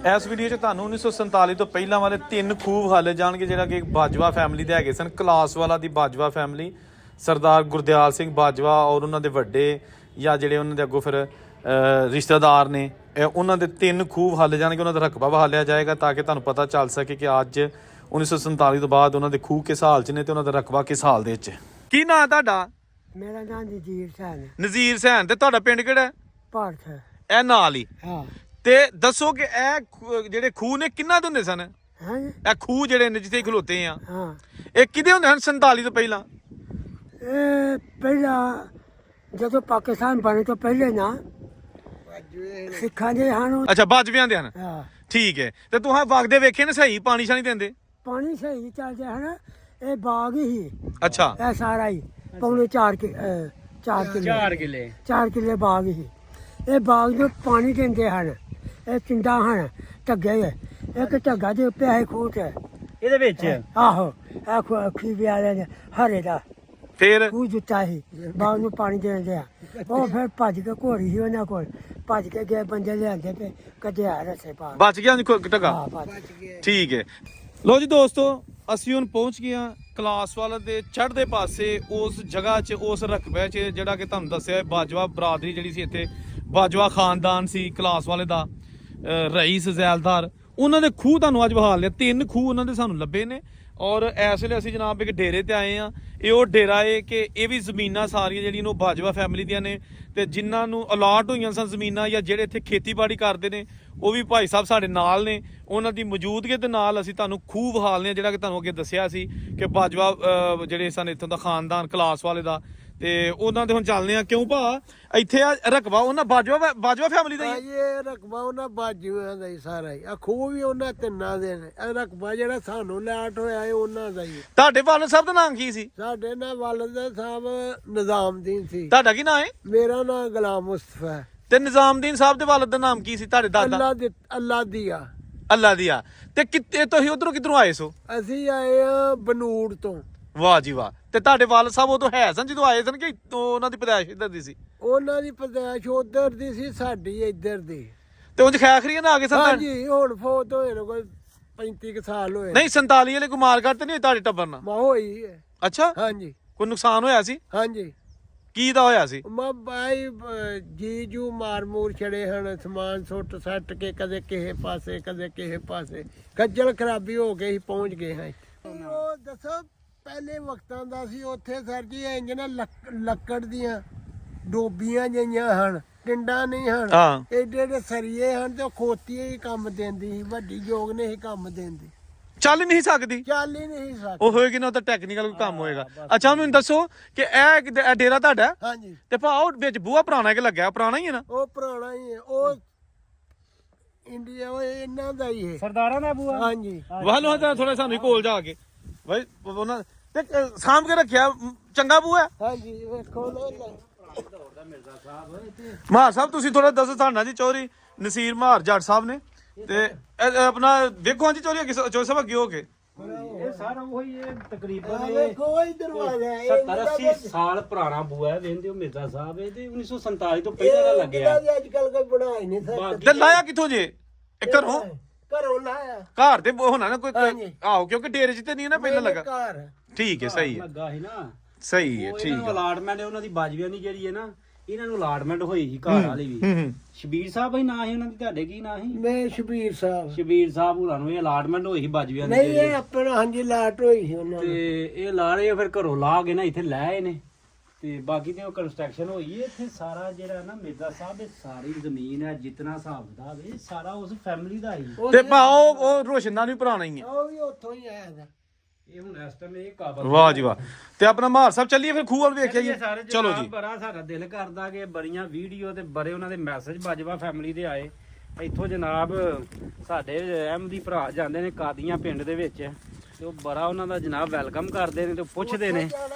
इस वीडियो च तुहानू 1947 तो पहला वाले 3 खूह विखाले जाणगे जिहड़ा कि बाजवा फैमिली दे हैगे सन। कलासवाला दी बाजवा फैमिली, सरदार गुरदयाल सिंह बाजवा और उन्हां दे वड्डे या जिहड़े उन्हां दे अग्गों फिर रिश्तेदार ने, उन्हां दे 3 खूह विखाले जाणगे, उन्हां दा रकबा विखालिया जाएगा ताकि तुहानू पता चल सके कि अज 1947 तो बाद उन्हां दे खूह किस हाल च ने ते उन्हां दा रकबा किस हाल दे विच। की नाम तुहाडा? मेरा नाम नजीर सैन है। नजीर सैन। ते तुहाडा पिंड किहड़ा है? भारत है। ਇਹ ਨਾਲ ਹੀ। हाँ ਤੇ ਦੱਸੋ ਕਿ ਇਹ ਜਿਹੜੇ ਖੂਹ ਨੇ ਕਿੰਨਾ ਦੇ ਹੁੰਦੇ ਸਨ? हाँ ਇਹ ਖੂਹ ਜਿਹੜੇ ਨੇ ਜਿੱਥੇ ਖਲੋਤੇ ਆ, हाँ ਇਹ ਕਿਹਦੇ ਹੁੰਦੇ ਹਨ 47 ਤੋਂ ਪਹਿਲਾਂ? पहला जो पाकिस्तान बने तो पहले ना सिखा दे हाँ। ਅੱਛਾ, ਬਾਜਵਿਆਂ ਦੇ ਹਨ। हाँ ਠੀਕ ਹੈ। ਤੇ ਤੁਸੀਂ ਵਗਦੇ ਵੇਖੇ ਨੇ ਸਹੀ ਪਾਣੀ ਸ਼ਾਣੀ ਦਿੰਦੇ? पानी सही चलते है ना। ये बाग ही ਅੱਛਾ ये सारा ही पौने 4 किले बाग ही। ये बाग जो पानी देंगे हैं, ये पिंडा हैं ढगे एक ढगा के उत्ते है खूह है ਇਹਦੇ ਵਿੱਚ आहो अखी भी आले हरे का ਫਿਰ खूह जुत्ता ही बाग में पानी देंगे हैं। वो फिर भज के घोड़ी ही उन्होंने को भज के गए बंदे लिया पे कदे रस्से पा ਬਚ ਗਿਆ ਨਹੀਂ ਟਗਾ? हाँ भज गए। ਠੀਕ ਹੈ। ਲੋ ਜੀ ਦੋਸਤੋ, ਅਸੀਂ ਹੁਣ ਪਹੁੰਚ ਗਏ ਹਾਂ ਕਲਾਸਵਾਲ ਦੇ ਚੜ੍ਹਦੇ ਪਾਸੇ ਉਸ ਜਗ੍ਹਾ 'ਚ, ਉਸ ਰਕਬੇ 'ਚ ਜਿਹੜਾ ਕਿ ਤੁਹਾਨੂੰ ਦੱਸਿਆ ਬਾਜਵਾ ਬਰਾਦਰੀ ਜਿਹੜੀ ਸੀ ਇੱਥੇ, ਬਾਜਵਾ ਖਾਨਦਾਨ ਸੀ ਕਲਾਸਵਾਲੇ ਦਾ, ਰਈਸ ਜ਼ੈਲਦਾਰ, ਉਹਨਾਂ ਦੇ ਖੂਹ ਤੁਹਾਨੂੰ ਅੱਜ ਵਿਖਾ ਲਿਆ। 3 ਖੂਹ ਉਹਨਾਂ ਦੇ ਸਾਨੂੰ ਲੱਭੇ ਨੇ ਔਰ ਇਸ ਵੇਲੇ ਅਸੀਂ ਜਨਾਬ ਇੱਕ ਡੇਰੇ ਤੇ ਆਏ ਆ। ਇਹ ਉਹ ਡੇਰਾ ਏ ਕਿ ਇਹ ਵੀ ਜ਼ਮੀਨਾਂ ਸਾਰੀਆਂ ਜਿਹੜੀਆਂ ਉਹ ਬਾਜਵਾ ਫੈਮਿਲੀ ਦੀਆਂ ਨੇ ਤੇ ਜਿਨ੍ਹਾਂ ਨੂੰ ਅਲਾਟ ਹੋਈਆਂ ਸਨ ਜ਼ਮੀਨਾਂ ਜਾਂ ਜਿਹੜੇ ਇੱਥੇ ਖੇਤੀਬਾੜੀ ਕਰਦੇ ਨੇ ਉਹ ਵੀ ਭਾਈ ਸਾਹਿਬ ਸਾਡੇ ਨਾਲ ਨੇ। ਉਹਨਾਂ ਦੀ ਮੌਜੂਦਗੀ ਦੇ ਨਾਲ ਅਸੀਂ ਤੁਹਾਨੂੰ ਖੂਹ ਵਿਖਾਲਨੇ ਆ ਜਿਹੜਾ ਕਿ ਤੁਹਾਨੂੰ ਅੱਗੇ ਦੱਸਿਆ ਸੀ ਕਿ ਬਾਜਵਾ ਜਿਹੜੇ ਸਨ ਇੱਥੋਂ ਦਾ ਖਾਨਦਾਨ ਕਲਾਸ ਵਾਲੇ ਦਾ, ਤੇ ਉਹਨਾਂ ਦੇ ਹੁਣ ਚੱਲਦੇ ਆ। ਕਿਉਂ ਭਾ ਇੱਥੇ ਆ ਰਕਬਾ ਉਹਨਾਂ ਬਾਜਵਾ ਫੈਮਿਲੀ ਦਾ ਹੀ? ਇਹ ਰਕਬਾ ਉਹਨਾਂ ਬਾਜੂਆਂ ਦਾ ਹੀ ਸਾਰਾ ਹੀ। ਆ ਖੂਹ ਵੀ ਉਹਨਾਂ ਤਿੰਨਾਂ ਦੇ ਨੇ। ਇਹ ਰਕਬਾ ਜਿਹੜਾ ਸਾਨੂੰ ਲਾਟ ਹੋਇਆ ਹੈ ਉਹਨਾਂ ਦਾ ਹੀ। ਤੁਹਾਡੇ ਵਾਲਦ ਸਾਹਿਬ ਦਾ ਨਾਮ ਕੀ ਸੀ? ਸਾਡੇ ਨਾਲ ਵਾਲਦ ਸਾਹਿਬ ਨਿਜ਼ਾਮਦੀਨ ਸੀ। ਤੁਹਾਡਾ ਕੀ ਨਾਮ ਹੈ? ਮੇਰਾ ਨਾਮ ਗੁਲਾਮ ਮੁਸਤਫਾ ਹੈ। ਤੇ ਨਿਜ਼ਾਮਦੀਨ ਸਾਹਿਬ ਦੇ ਵਾਲਦ ਦਾ ਨਾਮ ਕੀ ਸੀ ਤੁਹਾਡੇ ਦਾਦਾ? ਅੱਲਾ ਦੀਆ। ਅੱਲਾ ਦੀਆ। ਤੇ ਕਿਤੇ ਤੁਸੀਂ ਉਧਰੋਂ ਕਿਧਰੋਂ ਆਏ ਸੋ? ਅਸੀਂ ਆਏ ਆ ਬਨੂੜ ਤੋਂ। ਵਾਹ ਜੀ ਵਾਹ। ਤੇ ਤੁਹਾਡੇ ਵਾਲਦ ਸਾਹਿਬ ਉਦੋਂ ਹੈ ਸਨ ਜਦੋਂ ਆਏ ਸਨ ਕਿ ਉਹਨਾਂ ਦੀ ਪੈਦਾਇਸ਼ ਇੱਧਰ ਦੀ ਸੀ? ਉਹਨਾਂ ਦੀ ਪੈਦਾਇਸ਼ ਉਧਰ ਦੀ ਸੀ, ਸਾਡੀ ਇੱਧਰ ਦੀ। ਤੇ ਉਂਝ ਖੈਖਰੀਆਂ ਨਾ ਆ ਗਏ ਸਨ? ਹਾਂਜੀ, ਹੁਣ ਫੌਤ ਹੋਏ ਨੇ ਕੋਈ 35 ਕੁ ਸਾਲ ਹੋਏ। ਨਹੀਂ 47 ਵਾਲੇ ਕੋਈ ਮਾਰ ਕੱਟ ਨਹੀਂ ਤੁਹਾਡੇ ਟੱਬਰ ਨਾਲ? ਮਾ ਹੋਈ ਹੈ। ਅੱਛਾ, ਹਾਂਜੀ ਕੋਈ ਨੁਕਸਾਨ ਹੋਇਆ ਸੀ? ਹਾਂਜੀ। ਕੀ ਦਾ ਹੋਇਆ ਸੀ? ਮਾ ਬਾਈ ਜੀਜੂ ਮਾਰ ਮੂਰ ਛੜੇ ਹਨ, ਸਮਾਨ ਸੁੱਟ ਸੱਟ ਕੇ ਕਦੇ ਕਿਸੇ ਪਾਸੇ ਕਦੇ ਕਿਸੇ ਪਾਸੇ, ਖੱਜਲ ਖਰਾਬੀ ਹੋ ਗਈ, ਪਹੁੰਚ ਗਏ ਹਾਂ। ਉਹ ਦੱਸੋ ਪਹਿਲੇ ਵਕਤਾਂ ਦਾ ਸੀ ਉੱਥੇ ਸਰ ਜੀ, ਇੰਜ ਨਾ ਲੱਕੜ ਦੀਆਂ ਡੋਬੀਆਂ ਜਿਹੀਆਂ ਹਨ, ਟਿੰਡਾਂ ਨਹੀਂ ਹਨ, ਹਾਂ ਏਡੇ ਏਡੇ ਸਰੀਏ ਹਨ ਤੇ ਉਹ ਖੋਤੀ ਹੀ ਕੰਮ ਦਿੰਦੀ ਸੀ, ਵੱਡੀ ਜੋਗ ਨੇ ਹੀ ਕੰਮ ਦਿੰਦੀ, ਚੱਲ ਨਹੀਂ ਸਕਦੀ। ਚੱਲ ਹੀ ਨਹੀਂ ਸਕਦੀ। ਉਹ ਹੋਏਗੀ ਨਾ, ਉਹ ਤਾਂ ਟੈਕਨੀਕਲ ਕੰਮ ਹੋਏਗਾ। ਅੱਛਾ ਮੈਨੂੰ ਦੱਸੋ ਕਿ ਇਹ ਡੇਰਾ ਤੁਹਾਡਾ? ਹਾਂਜੀ। ਤੇ ਭਾ ਉਹ ਵਿੱਚ ਬੂਹਾ ਪੁਰਾਣਾ ਕਿ ਲੱਗਿਆ? ਪੁਰਾਣਾ ਹੀ ਹੈ ਨਾ? ਉਹ ਪੁਰਾਣਾ ਹੀ ਹੈ। ਉਹ ਇੰਡੀਆ ਉਹ ਇਹਨਾਂ ਦਾ ਹੀ ਹੈ, ਸਰਦਾਰਾਂ ਦਾ ਬੂਆ। ਹਾਂਜੀ। ਵਾਹ ਲੋ ਤਾਂ ਥੋੜਾ ਸਾਨੂੰ ਕੋਲ ਜਾ ਕੇ ਬਈ ਉਹਨਾਂ ਤੇ ਸਾਂਭ ਕੇ ਰੱਖਿਆ, ਚੰਗਾ ਬੂਹਾ ਹੈ। ਹਾਂਜੀ ਵੇਖੋ ਨਾ। ਮਹਾਰ ਸਾਹਿਬ ਤੁਸੀਂ ਥੋੜਾ ਦੱਸੋ ਸਾਡਾ ਜੀ। ਚੌਧਰੀ ਨਸੀਰ ਮਹਾਰ ਜੱਟ ਸਾਹਿਬ ਨੇ ਤੇ ਆਪਣਾ ਵੇਖੋ ਹਾਂਜੀ ਚੌਧਰੀ ਸਾਹਿਬ ਅੱਗੇ ਹੋ ਕੇ ਇਹ ਸਾਰਾ ਉਹੀ ਇਹ ਤਕਰੀਬਨ ਵੇਖੋ ਇਹ ਦਰਵਾਜ਼ਾ ਹੈ, 70-80 ਸਾਲ ਪੁਰਾਣਾ ਬੂਆ ਹੈ। ਵੇਂਦੇ ਹੋ ਮਿਰਜ਼ਾ ਸਾਹਿਬ, ਇਹ ਤੇ 1947 ਤੋਂ ਪਹਿਲਾਂ ਦਾ ਲੱਗਿਆ। ਅੱਜ ਕੱਲ ਕੋਈ ਬਣਾ ਹੀ ਨਹੀਂ ਸਕਦਾ। ਤੇ ਲਾਇਆ ਕਿੱਥੋਂ ਜੇ? ਇਹ ਘਰੋਂ? ਘਰੋਂ ਲਾਇਆ। ਘਰ ਤੇ ਹੋਣਾ ਨਾ ਕੋਈ? ਹਾਂਜੀ। ਆਹੋ ਕਿਉਂਕਿ ਡੇਰੇ 'ਚ ਤੇ ਨਹੀਂ ਨਾ ਪਹਿਲਾਂ ਲੱਗਾ। ਘਰ ਠੀਕ ਹੈ, ਸਹੀ ਹੈ, ਲੱਗਾ ਸੀ ਨਾ। ਸਹੀ ਹੈ, ਉਹ ਠੀਕ ਇਹਨਾਂ ਨੂੰ ਹੈ। ਅਲਾਟਮੈਂਟ ਉਹਨਾਂ ਦੀ ਬਾਜਵਿਆਂ ਦੀ ਜਿਹੜੀ ਹੈ ਨਾ, ਇਹਨਾਂ ਨੂੰ ਅਲਾਟਮੈਂਟ ਹੋਈ ਸੀ ਘਰ ਵਾਲੀ ਵੀ। ਸ਼ਬੀਰ ਸਾਹਿਬ ਹੀ ਨਾਂ ਸੀ ਉਹਨਾਂ ਦੀ। ਤੁਹਾਡੇ ਕੀ ਨਾਂ ਸੀ? ਮੈਂ ਸ਼ਬੀਰ ਸਾਹਿਬ। ਸ਼ਬੀਰ ਸਾਹਿਬ ਹੋਰਾਂ ਨੂੰ ਇਹ ਅਲਾਟਮੈਂਟ ਹੋਈ ਸੀ ਬਾਜਵਿਆਂ ਦੀ। ਨਹੀਂ ਇਹ ਆਪਣਾ ਹਾਂਜੀ ਲਾਟ ਹੋਈ ਸੀ ਉਹਨਾਂ ਨੂੰ। ਤੇ ਇਹ ਲਾ ਰਹੇ ਫਿਰ ਘਰੋਂ ਲਾ ਕੇ ਨਾ ਇੱਥੇ ਲੈ ਆਏ ਨੇ। ਤੇ ਬਾਕੀ ਤੇ ਉਹ ਕੰਸਟਰਕਸ਼ਨ ਹੋਈ ਹੈ ਇੱਥੇ। ਸਾਰਾ ਜਿਹੜਾ ਨਾ ਮਿਰਜ਼ਾ ਸਾਹਿਬ, ਇਹ ਸਾਰੀ ਜ਼ਮੀਨ ਹੈ ਜਿੰਨਾ ਹਿਸਾਬ ਦਾ ਇਹ ਸਾਰਾ ਉਸ ਫੈਮਿਲੀ ਦਾ ਹੀ। ਤੇ ਭਾ ਉਹ ਰੋਸ਼ਨ ਨਾਲ ਵੀ ਪੁਰਾਣਾ ਹੀ ਹੈ। ਉਹ ਵੀ ਉੱਥੋਂ ਹੀ ਆਇਆ ਦਾ। ਇਹ ਹੁਣ ਇਸ ਟਾਈਮ ਇਹ ਕਾਬਲ। ਵਾਹ ਜੀ ਵਾਹ। ਤੇ ਆਪਣਾ ਮਹਾਰ ਸਾਹਿਬ ਚੱਲੀਏ ਫਿਰ ਖੂਹ ਵੱਲ ਵੇਖਿਆ ਜੀ। ਚਲੋ ਜੀ। ਬੜਾ ਸਾਡਾ ਦਿਲ ਕਰਦਾ ਕਿ ਬੜੀਆਂ ਵੀਡੀਓ ਤੇ ਬੜੇ ਉਹਨਾਂ ਦੇ ਮੈਸੇਜ ਬਾਜਵਾ ਫੈਮਿਲੀ ਦੇ ਆਏ। ਇੱਥੋਂ ਜਨਾਬ ਸਾਡੇ ਅਹਿਮਦੀ ਭਰਾ ਜਾਂਦੇ ਨੇ ਕਾਦੀਆਂ ਪਿੰਡ ਦੇ ਵਿੱਚ, ਤੇ ਉਹ ਬੜਾ ਉਹਨਾਂ ਦਾ ਜਨਾਬ ਵੈਲਕਮ ਕਰਦੇ ਨੇ ਤੇ ਪੁੱਛਦੇ ਨੇ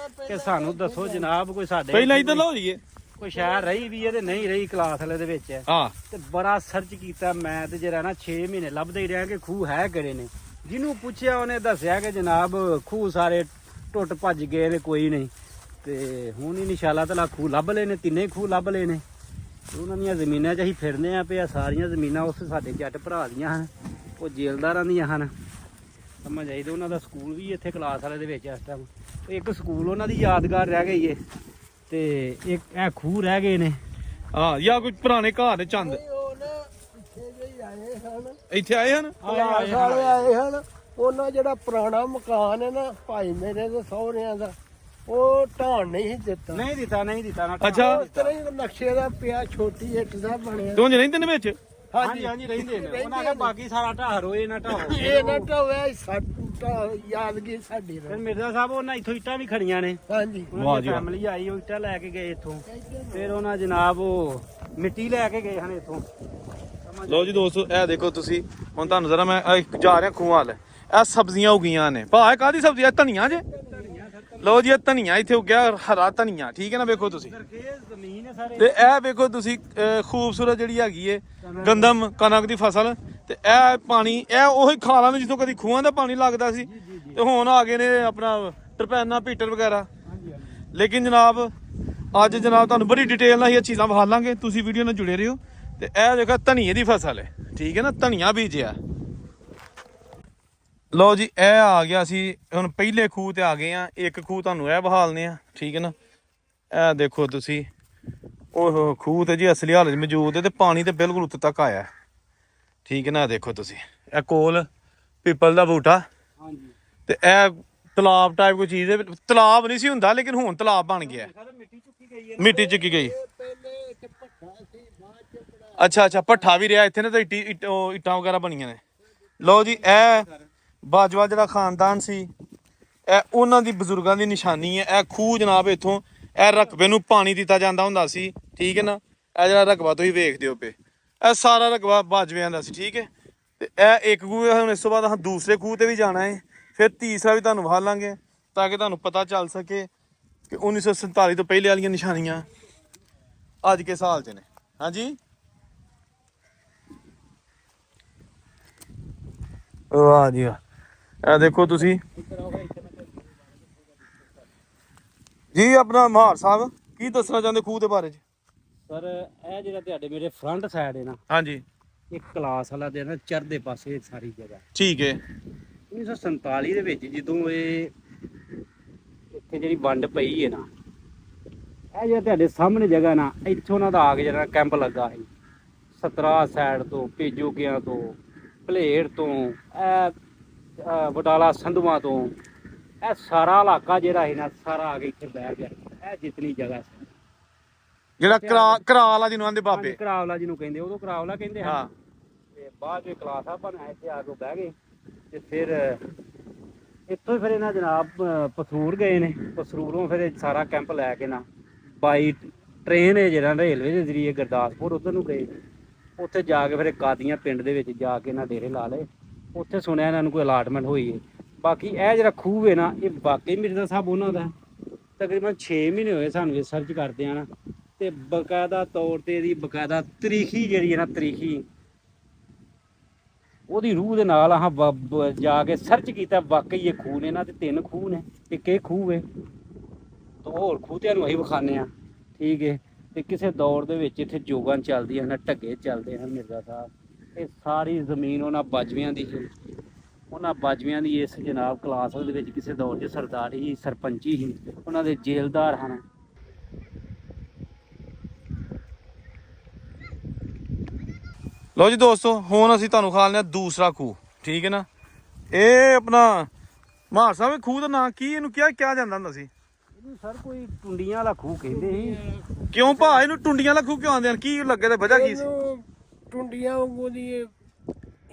ਕਿ ਸਾਨੂੰ ਦੱਸੋ ਜਨਾਬ ਕੋਈ ਸਾਡੇ ਪਹਿਲਾਂ ਇੱਧਰ ਲਓ ਜੀ ਕੋਈ ਸ਼ਹਿਰ ਰਹੀ ਵੀ ਹੈ ਤੇ ਨਹੀਂ ਰਹੀ ਕਲਾਸ ਵਾਲੇ ਦੇ ਵਿੱਚ। ਹਾਂ। ਤੇ ਬੜਾ ਸਰਚ ਕੀਤਾ ਮੈਂ ਤੇ ਜਿਹੜਾ ਨਾ 6 ਮਹੀਨੇ ਲੱਭਦੇ ਹੀ ਰਿਹਾ ਕਿ ਖੂਹ ਹੈ ਕਿਹੜੇ ਨੇ। ਜਿਹਨੂੰ ਪੁੱਛਿਆ ਉਹਨੇ ਦੱਸਿਆ ਕਿ ਜਨਾਬ ਖੂਹ ਸਾਰੇ ਟੁੱਟ ਭੱਜ ਗਏ ਨੇ, ਕੋਈ ਨਹੀਂ। ਤੇ ਹੁਣ ਇਨਸ਼ਾਅੱਲਾ ਤਾਲਾ ਖੂਹ ਲੱਭ ਲਏ ਨੇ, 3 ਖੂਹ ਲੱਭ ਲਏ ਨੇ। ਉਹਨਾਂ ਦੀਆਂ ਜ਼ਮੀਨਾਂ 'ਚ ਅਸੀਂ ਫਿਰਦੇ ਆ ਪਿਆ। ਸਾਰੀਆਂ ਜ਼ਮੀਨਾਂ ਉਸ ਸਾਡੇ ਜੱਟ ਭਰਾ ਦੀਆਂ ਹਨ, ਉਹ ਜੇਲਦਾਰਾਂ ਦੀਆਂ ਹਨ। ਸਮਝ ਆਈ ਤੇ ਉਹਨਾਂ ਦਾ ਸਕੂਲ ਵੀ ਇੱਥੇ ਕਲਾਸ ਵਾਲੇ ਦੇ ਵਿੱਚ ਇਸ ਟਾਈਮ। ਇੱਕ ਸਕੂਲ ਉਹਨਾਂ ਦੀ ਯਾਦਗਾਰ ਰਹਿ ਗਈ ਏ ਤੇ ਇੱਕ ਇਹ ਖੂਹ ਰਹਿ ਗਏ ਨੇ। ਹਾਂ ਜਾਂ ਕੋਈ ਪੁਰਾਣੇ ਘਰ ਦੇ ਚੰਦ ਉਹ ਨਾ ਪਿੱਛੇ ਜਿਹੇ ਆਏ ਹਨ, ਇੱਥੇ ਆਏ ਹਨ। ਕਲਾਸ ਵਾਲੇ ਆਏ ਹਨ। ਉਹਨਾਂ ਜਿਹੜਾ ਪੁਰਾਣਾ ਮਕਾਨ ਹੈ ਨਾ ਭਾਈ ਮੇਰੇ ਦੇ ਸਹੁਰਿਆਂ ਦਾ, ਉਹ ਢਾਣ ਨਹੀਂ ਦਿੱਤਾ। ਨਹੀਂ ਦਿੱਤਾ ਨਾ। ਅੱਛਾ। ਉਸ ਤਰ੍ਹਾਂ ਹੀ ਨਕਸ਼ੇ ਦਾ ਪਿਆ, ਛੋਟੀ ਇੱਟ ਦਾ ਬਣਿਆ। ਤੂੰ ਰਹਿੰਦੇ ਨੇ ਵਿੱਚ? ਹਾਂਜੀ ਰਹਿੰਦੇ ਨੇ। ਉਹਨਾਂ ਦਾ ਬਾਕੀ ਸਾਰਾ ਢਾਹ ਰੋਏ ਨਾ ਢਾਹੋ। ਇਹ ਨਾ ਢੋਇਆ ਸਾਡਾ ਯਾਦਗੀ ਸਾਡੀ ਫਿਰ ਰਹੀ। ਮਿਰਜ਼ਾ ਸਾਹਿਬ ਉਹਨਾਂ ਇੱਥੋਂ ਇੱਟਾਂ ਵੀ ਖੜੀਆਂ ਨੇ। ਹਾਂਜੀ ਉਹਨਾਂ ਦੀ ਫੈਮਿਲੀ ਆਈ, ਉਹ ਇੱਟਾਂ ਲੈ ਕੇ ਗਏ ਇੱਥੋਂ। ਫਿਰ ਉਹਨਾਂ ਜਨਾਬ ਉਹ ਮਿੱਟੀ ਲੈ ਕੇ ਗਏ ਹਨ ਇੱਥੋਂ। ਲਓ ਜੀ ਦੋਸਤੋ, ਇਹ ਦੇਖੋ ਤੁਸੀਂ, ਹੁਣ ਤੁਹਾਨੂੰ ਜ਼ਰਾ ਮੈਂ ਜਾ ਰਿਹਾ ਖੂਹਾਂ ਵੱਲ। ਇਹ ਸਬਜ਼ੀਆਂ ਉਗੀਆਂ ਨੇ। ਭਾਅ ਕਾਹਦੀ ਸਬਜ਼ੀ? ਧਨੀਆ ਜੇ। ਲਓ ਜੀ, ਇਹ ਧਨੀਆ ਇੱਥੇ ਉੱਗਿਆ, ਹਰਾ ਧਨੀਆ, ਠੀਕ ਹੈ ਨਾ। ਵੇਖੋ ਤੁਸੀਂ ਜ਼ਮੀਨ ਹੈ ਸਾਰੇ। ਤੇ ਇਹ ਵੇਖੋ ਤੁਸੀਂ ਖੂਬਸੂਰਤ ਜਿਹੜੀ ਹੈਗੀ ਏ ਗੰਦਮ ਕਣਕ ਦੀ ਫਸਲ। ਤੇ ਇਹ ਪਾਣੀ, ਇਹ ਉਹੀ ਖਾਲਾਂ ਨੂੰ ਜਿੱਥੋਂ ਕਦੀ ਖੂਹਾਂ ਦਾ ਪਾਣੀ ਲੱਗਦਾ ਸੀ, ਤੇ ਹੁਣ ਆ ਗਏ ਨੇ ਆਪਣਾ ਟਰਪੈਨਾ ਪੀਟਰ ਵਗੈਰਾ। ਲੇਕਿਨ ਜਨਾਬ ਅੱਜ ਜਨਾਬ ਤੁਹਾਨੂੰ ਬੜੀ ਡਿਟੇਲ ਨਾਲ ਇਹ ਚੀਜ਼ਾਂ ਵਿਖਾ ਲਾਂਗੇ, ਤੁਸੀਂ ਵੀਡੀਓ ਨਾਲ ਜੁੜੇ ਰਹੋ। ਤੇ ਇਹ ਦੇਖੋ ਧਨੀਏ ਦੀ ਫਸਲ ਹੈ, ਠੀਕ ਹੈ ਨਾ, ਧਨੀਆ ਬੀਜਿਆ। ਲਓ ਜੀ, ਇਹ ਆ ਗਿਆ ਸੀ ਹੁਣ ਪਹਿਲੇ ਖੂਹ ਤੇ ਆ ਗਏ ਆ। ਇੱਕ ਖੂਹ ਤੁਹਾਨੂੰ ਇਹ ਬਹਾਲਨੇ ਆ, ਠੀਕ ਹੈ ਨਾ। ਇਹ ਦੇਖੋ ਤੁਸੀਂ, ਉਹ ਖੂਹ ਤੇ ਜੀ ਅਸਲੀ ਹਾਲਤ ਮੌਜੂਦ ਹੈ ਤੇ ਪਾਣੀ ਤੇ ਬਿਲਕੁਲ ਉੱਤੇ ਤੱਕ ਆਇਆ, ਠੀਕ ਹੈ ਨਾ। ਦੇਖੋ ਤੁਸੀਂ, ਇਹ ਕੋਲ ਪੀਪਲ ਦਾ ਬੂਟਾ। ਹਾਂਜੀ। ਤੇ ਇਹ ਤਲਾਬ ਟਾਈਪ ਕੋਈ ਚੀਜ਼ ਹੈ। ਤਲਾਬ ਨਹੀਂ ਸੀ ਹੁੰਦਾ, ਲੇਕਿਨ ਹੁਣ ਤਲਾਬ ਬਣ ਗਿਆ। ਮਿੱਟੀ ਚੁੱਕੀ ਗਈ ਹੈ। ਮਿੱਟੀ ਚੁੱਕੀ ਗਈ। ਪਹਿਲੇ ਇੱਥੇ ਭੱਠਾ ਸੀ, ਬਾਅਦ ਚ ਬਣਾ ਅੱਛਾ ਭੱਠਾ ਵੀ ਰਿਹਾ ਇੱਥੇ ਨੇ, ਤੇ ਇੱਟਾਂ ਵਗੈਰਾ ਬਣੀਆਂ ਨੇ। ਲਓ ਜੀ, ਇਹ ਬਾਜਵਾ ਜਿਹੜਾ ਖਾਨਦਾਨ ਸੀ, ਇਹ ਉਹਨਾਂ ਦੀ ਬਜ਼ੁਰਗਾਂ ਦੀ ਨਿਸ਼ਾਨੀ ਹੈ। ਇਹ ਖੂਹ ਜਨਾਬ ਇੱਥੋਂ ਇਹ ਰਕਬੇ ਨੂੰ ਪਾਣੀ ਦਿੱਤਾ ਜਾਂਦਾ ਹੁੰਦਾ ਸੀ, ਠੀਕ ਹੈ ਨਾ। ਇਹ ਜਿਹੜਾ ਰਕਬਾ ਤੁਸੀਂ ਵੇਖਦੇ ਹੋ ਪਏ, ਇਹ ਸਾਰਾ ਰਕਬਾ ਬਾਜਵਿਆਂ ਦਾ ਸੀ, ਠੀਕ ਹੈ। ਤੇ ਇਹ ਇੱਕ ਖੂਹ ਹੈ। ਹੁਣ ਇਸ ਤੋਂ ਬਾਅਦ ਅਸੀਂ ਦੂਸਰੇ ਖੂਹ ਤੇ ਵੀ ਜਾਣਾ ਹੈ, ਫਿਰ ਤੀਸਰਾ ਵੀ ਤੁਹਾਨੂੰ ਵਿਖਾ ਲਾਂਗੇ, ਤਾਂ ਕਿ ਤੁਹਾਨੂੰ ਪਤਾ ਚੱਲ ਸਕੇ ਕਿ 1947 ਤੋਂ ਪਹਿਲੇ ਵਾਲੀਆਂ ਨਿਸ਼ਾਨੀਆਂ ਅੱਜ ਕੇ ਸਾਲ 'ਚ ਨੇ। ਹਾਂਜੀ, ਵਾਹ ਜੀ ਵਾਹ। ਇਹ ਦੇਖੋ ਤੁਸੀਂ ਜੀ, ਆਪਣਾ ਮਹਾਰ ਸਾਹਿਬ ਕੀ ਦੱਸਣਾ ਚਾਹੁੰਦੇ ਖੂਹ ਦੇ ਬਾਰੇ 'ਚ? ਸਰ ਇਹ ਜਿਹੜਾ ਤੁਹਾਡੇ ਮੇਰੇ ਫਰੰਟ ਸਾਈਡ ਹੈ ਨਾ, ਹਾਂਜੀ, ਇੱਕ ਕਲਾਸ ਵਾਲਾ ਦੇ ਨਾ ਚੜ੍ਹਦੇ ਪਾਸੇ ਸਾਰੀ ਜਗ੍ਹਾ। ਠੀਕ ਹੈ। 1947 ਦੇ ਵਿੱਚ ਜਦੋਂ ਇਹ ਇੱਥੇ ਜਿਹੜੀ ਵੰਡ ਪਈ ਹੈ ਨਾ, ਇਹ ਜਿਹੜਾ ਤੁਹਾਡੇ ਸਾਹਮਣੇ ਜਗ੍ਹਾ ਨਾ, ਇੱਥੋਂ ਉਹਨਾਂ ਦਾ ਆ ਕੇ ਜਿਹੜਾ ਕੈਂਪ ਲੱਗਾ ਸੀ 17 ਸਾਈਡ ਤੋਂ, ਪੇਜੋਕਿਆਂ ਤੋਂ, ਭਲੇੜ ਤੋਂ, ਇਹ ਬਟਾਲਾ ਸੰਧੂਆਂ ਤੋਂ, ਇਹ ਸਾਰਾ ਇਲਾਕਾ ਜਿਹੜਾ ਸੀ ਨਾ, ਸਾਰਾ ਆ ਕੇ ਇੱਥੇ ਬਹਿ ਗਿਆ। ਇਹ ਜਿਤਨੀ ਜਗ੍ਹਾ ਸੀ, ਜਿਹੜਾ ਕਰਾਲਾ ਜਿਹਨੂੰ ਆਂਦੇ ਬਾਬੇ, ਕਰਾਵਲਾ ਜਿਹਨੂੰ ਕਹਿੰਦੇ, ਉਦੋਂ ਕਰਾਵਲਾ ਕਹਿੰਦੇ ਹਨ। ਹਾਂ। ਤੇ ਬਾਅਦ ਵਿੱਚ ਕਲਾਸ ਆ ਬਣਾਇਆ, ਇੱਥੇ ਆ ਕੇ ਬਹਿ ਗਏ। ਤੇ ਫਿਰ ਇੱਥੋਂ ਹੀ ਫਿਰ ਇਹਨਾਂ ਜਨਾਬ ਪਸਰੂਰ ਗਏ ਨੇ। ਪਸਰੂਰੋਂ ਫਿਰ ਸਾਰਾ ਕੈਂਪ ਲੈ ਕੇ ਨਾ ਬਾਈ ਟ੍ਰੇਨ ਹੈ ਜਿਹੜਾ ਰੇਲਵੇ ਦੇ ਜ਼ਰੀਏ ਗੁਰਦਾਸਪੁਰ ਉੱਧਰ ਨੂੰ ਗਏ। ਉੱਥੇ ਜਾ ਕੇ ਫਿਰ ਕਾਦੀਆਂ ਪਿੰਡ ਦੇ ਵਿੱਚ ਜਾ ਕੇ ਇਹਨਾਂ ਡੇਰੇ ਲਾ ਲਏ। ਉੱਥੇ ਸੁਣਿਆ ਇਹਨਾਂ ਨੂੰ ਕੋਈ ਅਲਾਟਮੈਂਟ ਹੋਈ ਹੈ। ਬਾਕੀ ਇਹ ਜਿਹੜਾ ਖੂਹ ਹੈ ਨਾ, ਇਹ ਵਾਕਈ ਮਿਰਜ਼ਾ ਸਾਹਿਬ ਉਹਨਾਂ ਦਾ। ਤਕਰੀਬਨ 6 ਮਹੀਨੇ ਹੋਏ ਸਾਨੂੰ ਇਹ ਸਰਚ ਕਰਦੇ ਆ ਨਾ, ਤੇ ਬਕਾਇਦਾ ਤੌਰ ਤੇ ਇਹਦੀ ਬਕਾਇਦਾ ਤਰੀਖੀ ਜਿਹੜੀ ਹੈ ਨਾ, ਤਰੀਖੀ ਉਹਦੀ ਰੂਹ ਦੇ ਨਾਲ ਆਹ ਜਾ ਕੇ ਸਰਚ ਕੀਤਾ। ਵਾਕਈ ਇਹ ਖੂਹ ਨੇ ਨਾ, ਤੇ 3 ਖੂਹ ਨੇ, ਇੱਕ ਇਹ ਖੂਹ ਹੈ, 2 ਹੋਰ ਖੂਹ ਤੁਹਾਨੂੰ ਅਸੀਂ ਵਿਖਾਉਂਦੇ ਹਾਂ, ਠੀਕ ਹੈ। ਤੇ ਕਿਸੇ ਦੌਰ ਦੇ ਵਿੱਚ ਇੱਥੇ ਜੋਗਾਂ ਚੱਲਦੀਆਂ ਹਨ, ਢੱਗੇ ਚੱਲਦੇ ਹਨ ਮਿਰਜ਼ਾ ਸਾਹਿਬ। ਇਹ ਸਾਰੀ ਜ਼ਮੀਨ ਉਹਨਾਂ ਬਾਜਵਿਆਂ ਦੀ ਸੀ। ਉਹਨਾਂ ਬਾਜਵਿਆਂ ਦੀ ਇਸ ਜਨਾਬ ਕਲਾਸ ਦੇ ਵਿੱਚ ਕਿਸੇ ਦੌਰ 'ਚ ਸਰਦਾਰੀ ਸੀ, ਸਰਪੰਚੀ ਸੀ, ਉਹਨਾਂ ਦੇ ਜੇਲਦਾਰ ਹਨ। ਲਓ ਜੀ ਦੋਸਤੋ, ਹੁਣ ਅਸੀਂ ਤੁਹਾਨੂੰ ਖਾ ਲਿਆ ਦੂਸਰਾ ਖੂਹ, ਠੀਕ ਹੈ ਨਾ। ਇਹ ਆਪਣਾ ਮਹਾਰ ਸਾਹਿਬ ਖੂਹ ਦਾ ਨਾਂ ਕੀ ਇਹਨੂੰ ਕਿਹਾ ਜਾਂਦਾ ਹੁੰਦਾ ਸੀ? ਇਹਨੂੰ ਸਰ ਕੋਈ ਟੁੰਡੀਆਂ ਵਾਲਾ ਖੂਹ ਕਹਿੰਦੇ ਸੀ। ਕਿਉਂ ਭਾ ਇਹਨੂੰ ਟੁੰਡੀਆਂ ਵਾਲਾ ਖੂਹ ਕਿਉਂ ਆਂਦੇ ਹਨ? ਕੀ ਲੱਗੇ ਤੇ ਵਜ੍ਹਾ ਕੀ ਸੀ? ਇਹਨੂੰ ਟੁੰਡੀਆਂ ਵਾਂਗੂ ਦੀ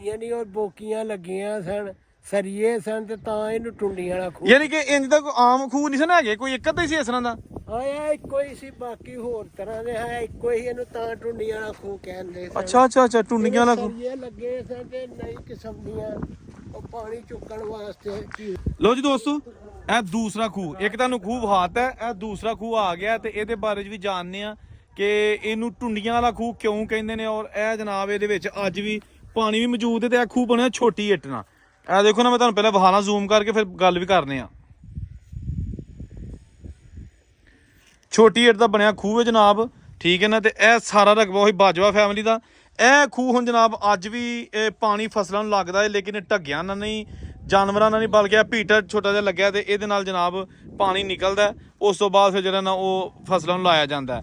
ਯਾਨੀ ਉਹ ਬੋਕੀਆਂ ਲੱਗੀਆਂ ਸਨ, ਸਰੀਏ ਸਨ, ਤੇ ਤਾਂ ਇਹਨੂੰ ਟੁੰਡੀਆਂ ਵਾਲਾ ਖੂਹ। ਯਾਨੀ ਕਿ ਇੰਜ ਦਾ ਕੋਈ ਆਮ ਖੂਹ ਨਹੀਂ ਸਨ ਹੈਗੇ, ਕੋਈ ਇੱਕ ਅੱਧਾ ਹੀ ਸੀ ਇਸ ਤਰ੍ਹਾਂ ਦਾ। ਹਾਂ, ਇਹ ਇੱਕੋ ਹੀ ਸੀ, ਬਾਕੀ ਹੋਰ ਤਰ੍ਹਾਂ ਦੇ ਹੈ ਇੱਕੋ ਹੀ, ਇਹਨੂੰ ਤਾਂ ਟੁੰਡੀਆਂ ਵਾਲਾ ਖੂਹ ਕਹਿੰਦੇ ਸਨ। ਅੱਛਾ ਟੁੰਡੀਆਂ ਵਾਲਾ ਖੂਹ। ਸਰੀਏ ਲੱਗੇ ਸਨ ਤੇ ਨਈ ਕਿਸਮ ਦੀਆਂ ਉਹ ਪਾਣੀ ਚੁੱਕਣ ਵਾਸਤੇ। ਲਓ ਜੀ ਦੋਸਤੋ, ਇਹ ਦੂਸਰਾ ਖੂਹ, ਇੱਕ ਤੁਹਾਨੂੰ ਖੂਹ ਵਹਾਤਾ, ਇਹ ਦੂਸਰਾ ਖੂਹ ਆ ਗਿਆ। ਤੇ ਇਹਦੇ ਬਾਰੇ 'ਚ ਵੀ ਜਾਣਦੇ ਆ ਕਿ ਇਹਨੂੰ ਟੁੰਡੀਆਂ ਵਾਲਾ ਖੂਹ ਕਿਉਂ ਕਹਿੰਦੇ ਨੇ। ਔਰ ਇਹ ਜਨਾਬ ਇਹਦੇ ਵਿੱਚ ਅੱਜ ਵੀ ਪਾਣੀ ਵੀ ਮੌਜੂਦ ਹੈ। ਤੇ ਇਹ ਖੂਹ ਬਣਿਆ ਛੋਟੀ ਇੱਟ ਨਾਲ। ਇਹ ਦੇਖੋ ਨਾ, ਮੈਂ ਤੁਹਾਨੂੰ ਪਹਿਲਾਂ ਵਹਾਣਾ ਜ਼ੂਮ ਕਰਕੇ ਫਿਰ ਗੱਲ ਵੀ ਕਰਨੇ ਆ। ਛੋਟੀ ਇੱਟ ਦਾ ਬਣਿਆ ਖੂਹ ਹੈ ਜਨਾਬ, ਠੀਕ ਹੈ ਨਾ। ਤੇ ਇਹ ਸਾਰਾ ਰਕਬਾ ਉਹੀ ਬਾਜਵਾ ਫੈਮਿਲੀ ਦਾ। ਇਹ ਖੂਹ ਹੁਣ ਜਨਾਬ ਅੱਜ ਵੀ ਇਹ ਪਾਣੀ ਫਸਲਾਂ ਨੂੰ ਲੱਗਦਾ ਹੈ, ਲੇਕਿਨ ਢੱਗਿਆਂ ਨਾਲ ਨਹੀਂ, ਜਾਨਵਰਾਂ ਨਾਲ ਨਹੀਂ, ਬਲਕਿ ਆ ਭੀਟਰ ਛੋਟਾ ਜਿਹਾ ਲੱਗਿਆ ਤੇ ਇਹਦੇ ਨਾਲ ਜਨਾਬ ਪਾਣੀ ਨਿਕਲਦਾ। ਉਸ ਤੋਂ ਬਾਅਦ ਫਿਰ ਜਿਹੜਾ ਨਾ ਉਹ ਫਸਲਾਂ ਨੂੰ ਲਾਇਆ ਜਾਂਦਾ।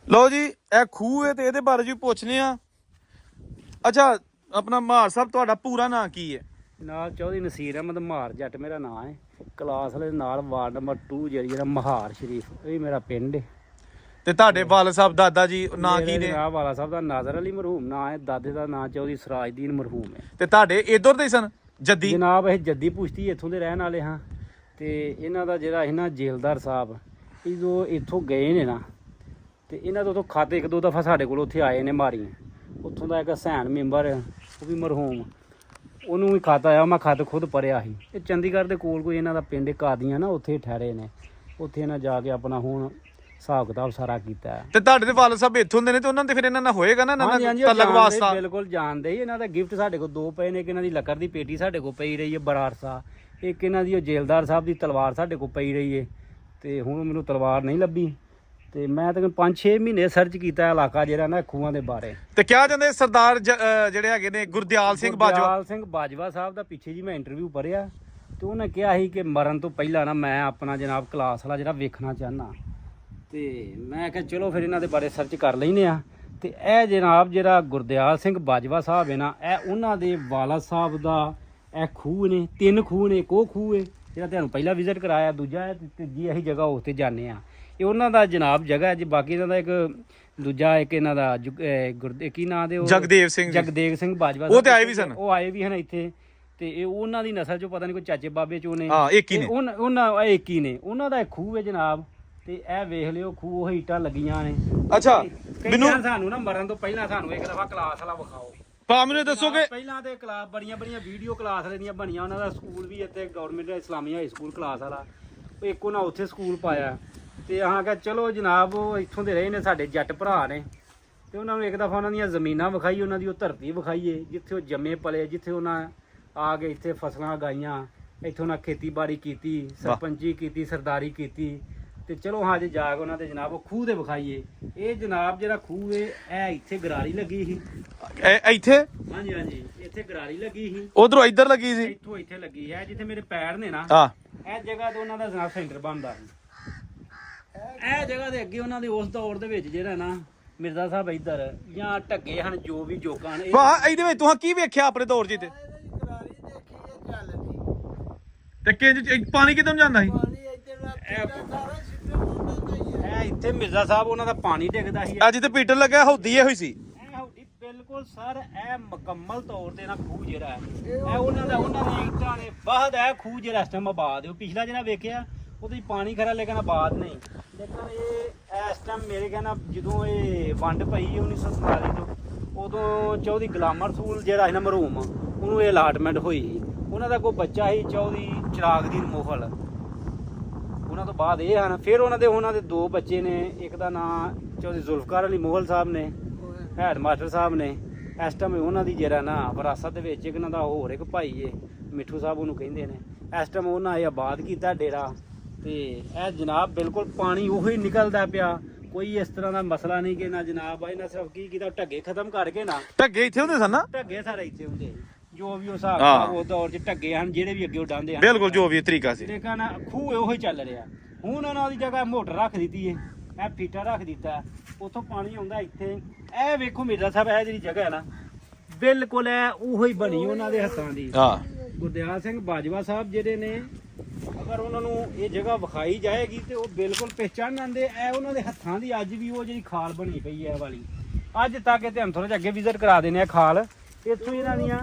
ਲਓ ਜੀ ਇਹ ਖੂਹ ਹੈ ਤੇ ਇਹਦੇ ਬਾਰੇ ਜੀ ਪੁੱਛਨੇ ਆ। ਅੱਛਾ ਆਪਣਾ ਮਾਰ ਸਾਹਿਬ ਤੁਹਾਡਾ ਪੂਰਾ ਨਾਂ ਕੀ ਹੈ? ਨਾਲ ਚੌਧਰੀ ਨਸੀਰ ਅਹਿਮਦ ਮਾਰ ਜੱਟ ਮੇਰਾ ਨਾਂ ਹੈ। ਕਲਾਸ ਵਾਲੇ ਨਾਲ ਵਾਰਡ ਨੰਬਰ 2 ਜਿਹੜਾ ਮਹਾਰ ਸ਼ਰੀਫ, ਇਹ ਮੇਰਾ ਪਿੰਡ ਹੈ। ਤੇ ਤੁਹਾਡੇ ਵਾਲਦ ਸਾਹਿਬ ਦਾਦਾ ਜੀ ਨਾਂ ਕੀ ਨੇ? ਜਨਾਬ ਵਾਲਾ ਸਾਹਿਬ ਦਾ ਨਾਜ਼ਰ ਅਲੀ ਮਰਹੂਮ ਨਾਂ ਹੈ, ਦਾਦੇ ਦਾ ਨਾਂ ਚੌਧਰੀ ਸਰਾਜਦੀਨ ਮਰਹੂਮ ਹੈ। ਤੇ ਤੁਹਾਡੇ ਇਧਰ ਦੇ ਸਨ ਜੱਦੀ? ਜਨਾਬ ਇਹ ਜੱਦੀ ਪੁਸ਼ਤੀ ਇੱਥੋਂ ਦੇ ਰਹਿਣ ਵਾਲੇ ਹਾਂ। ਤੇ ਇਹਨਾਂ ਦਾ ਜਿਹੜਾ ਇਹਨਾਂ ਜੇਲਦਾਰ ਸਾਹਿਬ ਇਹ ਜੋ ਇੱਥੋਂ ਗਏ ਨੇ ਨਾ, ਤੇ ਇਹਨਾਂ ਤੋਂ ਖਾਤੇ ਇੱਕ ਦੋ ਦਫਾ ਸਾਡੇ ਕੋਲ ਉੱਥੇ ਆਏ ਨੇ ਮਾਰੀ। ਉੱਥੋਂ ਦਾ ਇੱਕ ਹਸੈਨ ਮੈਂਬਰ ਉਹ ਵੀ ਮਰਹੂਮ, ਉਹਨੂੰ ਵੀ ਖਾਤਾ ਆਇਆ, ਮੈਂ ਖਤ ਖੁਦ ਭਰਿਆ ਸੀ। ਇਹ ਚੰਡੀਗੜ੍ਹ ਦੇ ਕੋਲ ਕੋਈ ਇਹਨਾਂ ਦਾ ਪਿੰਡ ਕਾਦੀਆਂ ਨਾ, ਉੱਥੇ ਠਹਿਰੇ ਨੇ। ਉੱਥੇ ਇਹਨਾਂ ਜਾ ਕੇ ਆਪਣਾ ਹੁਣ ਹਿਸਾਬ ਕਿਤਾਬ ਸਾਰਾ ਕੀਤਾ। ਤੇ ਤੁਹਾਡੇ ਦੇ ਵਾਲਦ ਸਾਹਿਬ ਇੱਥੋਂ ਦੇ ਨੇ ਤੇ ਉਹਨਾਂ ਦੇ ਫਿਰ ਇਹਨਾਂ ਨਾਲ ਹੋਏਗਾ ਨਾ ਤਲਕ ਵਾਸਤਾ? ਬਿਲਕੁਲ ਜਾਣਦੇ ਹੀ। ਇਹਨਾਂ ਦਾ ਗਿਫਟ ਸਾਡੇ ਕੋਲ 2 ਪਏ ਨੇ। ਇੱਕ ਇਹਨਾਂ ਦੀ ਲੱਕੜ ਦੀ ਪੇਟੀ ਸਾਡੇ ਕੋਲ ਪਈ ਰਹੀ ਹੈ ਬਰਾਰਸਾ, ਇੱਕ ਇਹਨਾਂ ਦੀ ਉਹ ਜੇਲਦਾਰ ਸਾਹਿਬ ਦੀ ਤਲਵਾਰ ਸਾਡੇ ਕੋਲ ਪਈ ਰਹੀ ਹੈ। ਤੇ ਹੁਣ ਮੈਨੂੰ ਤਲਵਾਰ ਨਹੀਂ ਲੱਭੀ ਤੇ ਮੈਂ ਤਕਰੀਬਨ 5-6 ਮਹੀਨੇ ਸਰਚ ਕੀਤਾ ਇਲਾਕਾ ਜਿਹੜਾ ਨਾ ਖੂਹਾਂ ਦੇ ਬਾਰੇ। ਤੇ ਕਿਹਾ ਜਾਂਦੇ ਸਰਦਾਰ ਜਿਹੜੇ ਹੈਗੇ ਨੇ ਗੁਰਦਿਆਲ ਸਿੰਘ ਬਾਜਵਾ, ਗੁਰਦਿਆਲ ਸਿੰਘ ਬਾਜਵਾ ਸਾਹਿਬ ਦਾ ਪਿੱਛੇ ਜੀ ਮੈਂ ਇੰਟਰਵਿਊ ਪੜ੍ਹਿਆ ਤੇ ਉਹਨੇ ਕਿਹਾ ਸੀ ਕਿ ਮਰਨ ਤੋਂ ਪਹਿਲਾਂ ਨਾ ਮੈਂ ਆਪਣਾ ਜਨਾਬ ਕਲਾਸ ਵਾਲਾ ਜਿਹੜਾ ਵੇਖਣਾ ਚਾਹੁੰਦਾ। ਤੇ ਮੈਂ ਕਿਹਾ ਚਲੋ ਫਿਰ ਇਹਨਾਂ ਦੇ ਬਾਰੇ ਸਰਚ ਕਰ ਲੈਂਦੇ ਆ। ਤੇ ਇਹ ਜਨਾਬ ਜਿਹੜਾ ਗੁਰਦਿਆਲ ਸਿੰਘ ਬਾਜਵਾ ਸਾਹਿਬ ਹੈ ਨਾ, ਇਹ ਉਹਨਾਂ ਦੇ ਵਾਲਾ ਸਾਹਿਬ ਦਾ ਇਹ ਖੂਹ ਨੇ। 3 ਖੂਹ ਨੇ। ਇੱਕ ਉਹ ਖੂਹ ਹੈ ਜਿਹੜਾ ਤੁਹਾਨੂੰ ਪਹਿਲਾਂ ਵਿਜ਼ਿਟ ਕਰਾਇਆ, ਦੂਜਾ ਹੈ ਤੀਜੀ ਇਹੀ ਜਗ੍ਹਾ ਉਸ ਤੇ ਜਾਂਦੇ ਆ। ਇਹ ਉਹਨਾਂ ਦਾ ਜਨਾਬ ਜਗ੍ਹਾ ਹੈ ਜੀ। ਬਾਕੀ ਇਹਨਾਂ ਦਾ ਇੱਕ ਦੂਜਾ ਇੱਕ ਇਹਨਾਂ ਦਾ ਕੀ ਨਾਂ ਦੇ ਜਗਦੇਵ ਸਿੰਘ ਬਾਜਵਾ, ਉਹ ਤੇ ਆਏ ਵੀ ਸਨ। ਉਹ ਆਏ ਵੀ ਹਨ ਇੱਥੇ। ਤੇ ਇਹ ਉਹਨਾਂ ਦੀ ਨਸਲ ਚੋਂ ਪਤਾ ਨਹੀਂ ਕੋਈ ਚਾਚੇ ਬਾਬੇ ਚੋਂ ਨੇ। ਹਾਂ ਇੱਕ ਹੀ ਨੇ ਉਹਨਾਂ ਇੱਕ ਹੀ ਨੇ। ਉਹਨਾਂ ਦਾ ਖੂਹ ਹੈ ਜਨਾਬ। ਤੇ ਇਹ ਵੇਖ ਲਿਓ ਖੂਹ ਉਹ ਇੱਟਾਂ ਲੱਗੀਆਂ ਨੇ। ਅੱਛਾ ਮੈਨੂੰ ਸਾਨੂੰ ਨਾ ਮਰਨ ਤੋਂ ਪਹਿਲਾਂ ਸਾਨੂੰ ਇੱਕ ਦਫਾ ਕਲਾਸ ਵਾਲਾ ਵਿਖਾਓ। ਪਾ ਮੈਨੂੰ ਦੱਸੋਗੇ ਪਹਿਲਾਂ ਤੇ ਕਲਾਸ ਬੜੀਆਂ ਵੀਡੀਓ ਕਲਾਸ ਵਾਲੇ ਦੀਆਂ ਬਣੀਆਂ। ਉਹਨਾਂ ਦਾ ਸਕੂਲ ਵੀ ਇੱਥੇ ਗਵਰਨਮੈਂਟ ਇਸਲਾਮੀ ਹਾਈ ਸਕੂਲ ਕਲਾਸ ਵਾਲਾ, ਇੱਕ ਉਹਨਾਂ ਉੱਥੇ ਸਕੂਲ ਪਾਇਆ। ਤੇ ਆਹ ਕਿ ਚਲੋ ਜਨਾਬ ਉਹ ਇੱਥੋਂ ਦੇ ਰਹੇ ਨੇ, ਸਾਡੇ ਜੱਟ ਭਰਾ ਨੇ। ਤੇ ਉਹਨਾਂ ਨੂੰ ਇੱਕ ਦਫਾ ਉਹਨਾਂ ਦੀਆਂ ਜ਼ਮੀਨਾਂ ਵਿਖਾਈ, ਉਹਨਾਂ ਦੀ ਉਹ ਧਰਤੀ ਵਿਖਾਈਏ ਜਿੱਥੇ ਉਹ ਜੰਮੇ ਪਲੇ, ਜਿੱਥੇ ਉਹਨਾਂ ਆ ਕੇ ਇੱਥੇ ਫਸਲਾਂ ਉਗਾਈਆਂ, ਇੱਥੋਂ ਉਹਨਾਂ ਖੇਤੀਬਾੜੀ ਕੀਤੀ, ਸਰਪੰਚੀ ਕੀਤੀ, ਸਰਦਾਰੀ ਕੀਤੀ। ਤੇ ਚਲੋ ਹਾਂ ਜੇ ਜਾ ਕੇ ਉਹਨਾਂ ਦੇ ਜਨਾਬ ਉਹ ਖੂਹ ਦੇ ਵਿਖਾਈਏ। ਇਹ ਜਨਾਬ ਜਿਹੜਾ ਖੂਹ ਹੈ ਇਹ ਇੱਥੇ ਗਰਾਰੀ ਲੱਗੀ ਸੀ। ਇੱਥੇ? ਹਾਂਜੀ ਹਾਂਜੀ, ਇੱਥੇ ਗਰਾਰੀ ਲੱਗੀ ਸੀ। ਉਧਰੋਂ ਇੱਧਰ ਲੱਗੀ ਸੀ? ਇੱਥੋਂ ਇੱਥੇ ਲੱਗੀ ਹੈ ਜਿੱਥੇ ਮੇਰੇ ਪੈਰ ਨੇ ਨਾ। ਇਹ ਜਗ੍ਹਾ ਤੋਂ ਉਹਨਾਂ ਦਾ ਜਨਾਬ ਸੈਂਟਰ ਬਣਦਾ ਸੀ। ਇਹ ਜਗ੍ਹਾ ਦੇ ਅੱਗੇ ਉਹਨਾਂ ਦੇ ਉਸ ਦੌਰ ਦੇ ਵਿੱਚ ਜਿਹੜਾ ਨਾ ਮਿਰਜ਼ਾ ਸਾਹਿਬ ਇੱਧਰ ਜਾਂ ਢੱਗੇ ਹਨ, ਜੋ ਵੀ ਜੋਕਾਂ ਨੇ। ਵਾਹ ਇਹਦੇ ਵਿੱਚ ਤੁਸੀਂ ਕੀ ਵੇਖਿਆ ਆਪਣੇ ਦੌਰ 'ਚ? ਤੇ ਕਿ ਪਾਣੀ ਕਿੱਧਰ ਜਾਂਦਾ ਸੀ? ਇਹ ਇੱਥੇ ਮਿਰਜ਼ਾ ਸਾਹਿਬ ਉਹਨਾਂ ਦਾ ਪਾਣੀ ਡਿੱਗਦਾ ਸੀ। ਅੱਜ ਤੇ ਪੀਟਰ ਲੱਗਾ ਹੌਦੀ ਇਹ ਹੋਈ ਸੀ। ਬਿਲਕੁਲ ਸਰ, ਇਹ ਮੁਕੰਮਲ ਤੌਰ ਤੇ ਨਾ ਖੂਹ ਜਿਹੜਾ ਹੈ ਇਹ ਉਹਨਾਂ ਦੀ ਇੱਟਾਂ ਨੇ ਬਾਅਦ ਇਹ ਖੂਹ ਜਿਹੜਾ ਇਸ ਟਾਈਮ ਆਬਾਦ ਹੈ। ਪਿਛਲਾ ਜਿਹੜਾ ਵੇਖਿਆ ਉਹਦੇ ਪਾਣੀ ਖਰਾ ਲੇਕਿਨ ਆਬਾਦ ਨਹੀਂ। ਲੇਕਿਨ ਇਹ ਇਸ ਟਾਈਮ ਮੇਰੇ ਕਹਿੰਦਾ ਜਦੋਂ ਇਹ ਵੰਡ ਪਈ 1947 ਤੋਂ, ਉਦੋਂ ਚੌਧਰੀ ਗੁਲਾਮ ਰਸੂਲ ਜਿਹੜਾ ਸੀ ਨਾ ਮਰਹੂਮ, ਉਹਨੂੰ ਇਹ ਅਲਾਟਮੈਂਟ ਹੋਈ। ਉਹਨਾਂ ਦਾ ਕੋਈ ਬੱਚਾ ਸੀ ਚੌਧਰੀ ਚਿਰਾਗਦੀਨ ਮੋਹਲ। ਉਹਨਾਂ ਤੋਂ ਬਾਅਦ ਇਹ ਹਨ। ਫਿਰ ਉਹਨਾਂ ਦੇ 2 ਬੱਚੇ ਨੇ। ਇੱਕ ਦਾ ਨਾਂ ਚੌਧਰੀ ਜ਼ੁਲਫਕਾਰ ਅਲੀ ਮੋਹਲ ਸਾਹਿਬ ਨੇ, ਹੈਡ ਮਾਸਟਰ ਸਾਹਿਬ ਨੇ। ਇਸ ਟਾਈਮ ਉਹਨਾਂ ਦੀ ਜਿਹੜਾ ਨਾ ਵਿਰਾਸਤ ਦੇ ਵਿੱਚ ਇੱਕ ਇਹਨਾਂ ਦਾ ਹੋਰ ਇੱਕ ਭਾਈ ਏ ਮਿੱਠੂ ਸਾਹਿਬ ਉਹਨੂੰ ਕਹਿੰਦੇ ਨੇ। ਇਸ ਟਾਈਮ ਉਹਨਾਂ ਇਹ ਆਬਾਦ ਕੀਤਾ ਡੇਰਾ। ਤੇ ਇਹ ਜਨਾਬ ਬਿਲਕੁਲ ਪਾਣੀ ਉਹੀ ਨਿਕਲਦਾ ਪਿਆ। ਕੋਈ ਇਸ ਤਰ੍ਹਾਂ ਦਾ ਮਸਲਾ ਨਹੀਂ ਕਿ ਨਾ ਜਨਾਬ ਇਹਨਾਂ ਸਿਰਫ ਕੀ ਕੀਤਾ ਢੱਗੇ ਖਤਮ ਕਰਕੇ ਨਾ। ਢੱਗੇ ਇੱਥੇ ਹੁੰਦੇ ਸਨ ਨਾ? ਢੱਗੇ ਸਾਰੇ ਇੱਥੇ ਹੁੰਦੇ ਜੋ ਵੀ ਉਹ ਹਿਸਾਬ ਉਹ ਦੌਰ 'ਚ ਢੱਗੇ ਹਨ ਜਿਹੜੇ ਵੀ ਅੱਗੇ ਉਡਾਉਂਦੇ ਹਨ। ਬਿਲਕੁਲ ਜੋ ਵੀ ਤਰੀਕਾ ਸੀ। ਲੇਕਿਨ ਖੂਹ ਉਹੀ ਚੱਲ ਰਿਹਾ। ਹੁਣ ਉਹਨਾਂ ਦੀ ਜਗ੍ਹਾ ਮੋਟਰ ਰੱਖ ਦਿੱਤੀ ਏ, ਇਹ ਫੀਟਾ ਰੱਖ ਦਿੱਤਾ, ਉੱਥੋਂ ਪਾਣੀ ਆਉਂਦਾ ਇੱਥੇ। ਇਹ ਵੇਖੋ ਮਿਰਜ਼ਾ ਸਾਹਿਬ ਇਹ ਜਿਹੜੀ ਜਗ੍ਹਾ ਹੈ ਨਾ ਬਿਲਕੁਲ ਉਹੀ ਬਣੀ ਉਹਨਾਂ ਦੇ ਹੱਥਾਂ ਦੀ। ਗੁਰਦਿਆਲ ਸਿੰਘ ਬਾਜਵਾ ਸਾਹਿਬ ਜਿਹੜੇ ਨੇ, ਅਗਰ ਉਹਨਾਂ ਨੂੰ ਇਹ ਜਗ੍ਹਾ ਵਿਖਾਈ ਜਾਏਗੀ ਤੇ ਉਹ ਬਿਲਕੁਲ ਪਹਿਚਾਣ ਆਉਂਦੇ। ਇਹ ਉਹਨਾਂ ਦੇ ਹੱਥਾਂ ਦੀ ਅੱਜ ਵੀ ਉਹ ਜਿਹੜੀ ਖਾਲ ਬਣੀ ਪਈ ਹੈ ਵਾਲੀ ਅੱਜ ਤੱਕ। ਤੇ ਥੋੜਾ ਜਿਹਾ ਅੱਗੇ ਵਿਜ਼ਿਟ ਕਰਾ ਦੇਣੇ ਆ ਖਾਲ ਇੱਥੋਂ ਇਹਨਾਂ ਦੀਆਂ।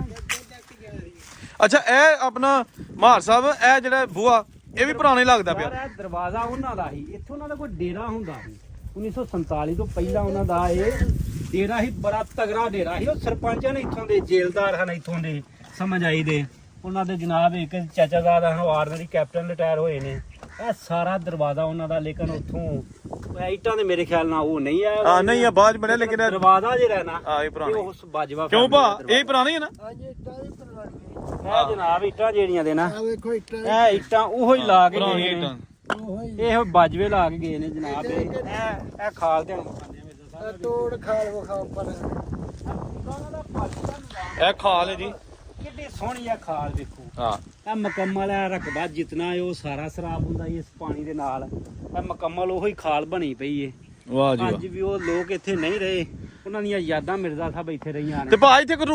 ਅੱਛਾ ਇਹ ਆਪਣਾ ਮਾਰ ਸਾਹਿਬ ਇਹ ਜਿਹੜਾ ਬੂਆ ਇਹ ਵੀ ਪੁਰਾਣਾ ਲੱਗਦਾ ਪਿਆ। ਇਹ ਦਰਵਾਜ਼ਾ ਉਹਨਾਂ ਦਾ ਸੀ। ਇੱਥੋਂ ਉਹਨਾਂ ਦਾ ਕੋਈ ਡੇਰਾ ਹੁੰਦਾ ਸੀ 1947 ਤੋਂ ਪਹਿਲਾਂ। ਉਹਨਾਂ ਦਾ ਇਹ ਡੇਰਾ ਸੀ, ਬੜਾ ਤਗੜਾ ਡੇਰਾ ਸੀ। ਉਹ ਸਰਪੰਚਾਂ ਨੇ ਇੱਥੋਂ ਦੇ, ਜੇਲਦਾਰ ਹਨ ਇੱਥੋਂ ਦੇ, ਸਮਝ ਆਈ ਦੇ। ਉਹਨਾਂ ਦੇ ਜਨਾਬ ਇੱਕ ਚਾਚਾ ਦਾ ਆਰਮੀ ਕੈਪਟਨ ਰਿਟਾਇਰ ਹੋਏ ਨੇ। ਇਹ ਸਾਰਾ ਦਰਵਾਜ਼ਾ ਉਹਨਾਂ ਦਾ। ਲੇਕਿਨ ਉੱਥੋਂ ਇੱਟਾਂ ਦੇ ਮੇਰੇ ਖਿਆਲ ਨਾਲ ਉਹ ਨਹੀਂ ਆਇਆ। ਨਹੀਂ ਆ ਬਾਅਦ ਬਣਿਆ। ਲੇਕਿਨ ਦਰਵਾਜ਼ਾ ਜਿਹੜਾ ਨਾ ਇਹ ਪੁਰਾਣਾ ਉਸ ਬਾਜਵਾ ਕਿਉਂ ਭਾ ਇਹ ਪੁਰਾਣੀ ਹੈ ਨਾ? ਇਹ ਜਨਾਬ ਇੱਟਾਂ ਜਿਹੜੀਆਂ ਦੇ ਨਾ ਇਹ ਇੱਟਾਂ ਉਹੋ ਹੀ ਲਾ ਕੇ ਗਏ ਨੇ। ਇਹ ਬਾਜਵੇ ਲਾ ਕੇ ਗਏ ਨੇ ਜਨਾਬ। ਇਹ ਖਾਲ ਤੇ ਤੋੜ ਖਾਲ ਵਿਖਾ ਪਰ ਇਹ ਖਾਲ ਹੈ ਜੀ। ਕਿੱਡੀ ਸੋਹਣੀ ਆ ਖਾਲ ਦੇਖੋ। ਹਾਂ ਇਹ ਮੁਕੰਮਲ ਹੈ ਰਕਬਾ ਜਿਤਨਾ ਉਹ ਸਾਰਾ ਸਰਾਬ ਹੁੰਦਾ ਇਸ ਪਾਣੀ ਦੇ ਨਾਲ। ਇਹ ਮੁਕੰਮਲ ਉਹੀ ਖਾਲ ਬਣੀ ਪਈ ਏ। ਵਾਹ ਜੀ ਅੱਜ ਵੀ ਉਹ ਲੋਕ ਇੱਥੇ ਨਹੀਂ ਰਹੇ, ਉਹਨਾਂ ਦੀਆਂ ਯਾਦਾਂ ਮਿਰਜ਼ਾ ਸਾਹਿਬ ਇੱਥੇ ਰਹੀਆਂ ਨੇ। ਤੇ ਭਾਈ ਇੱਥੇ ਕੋਈ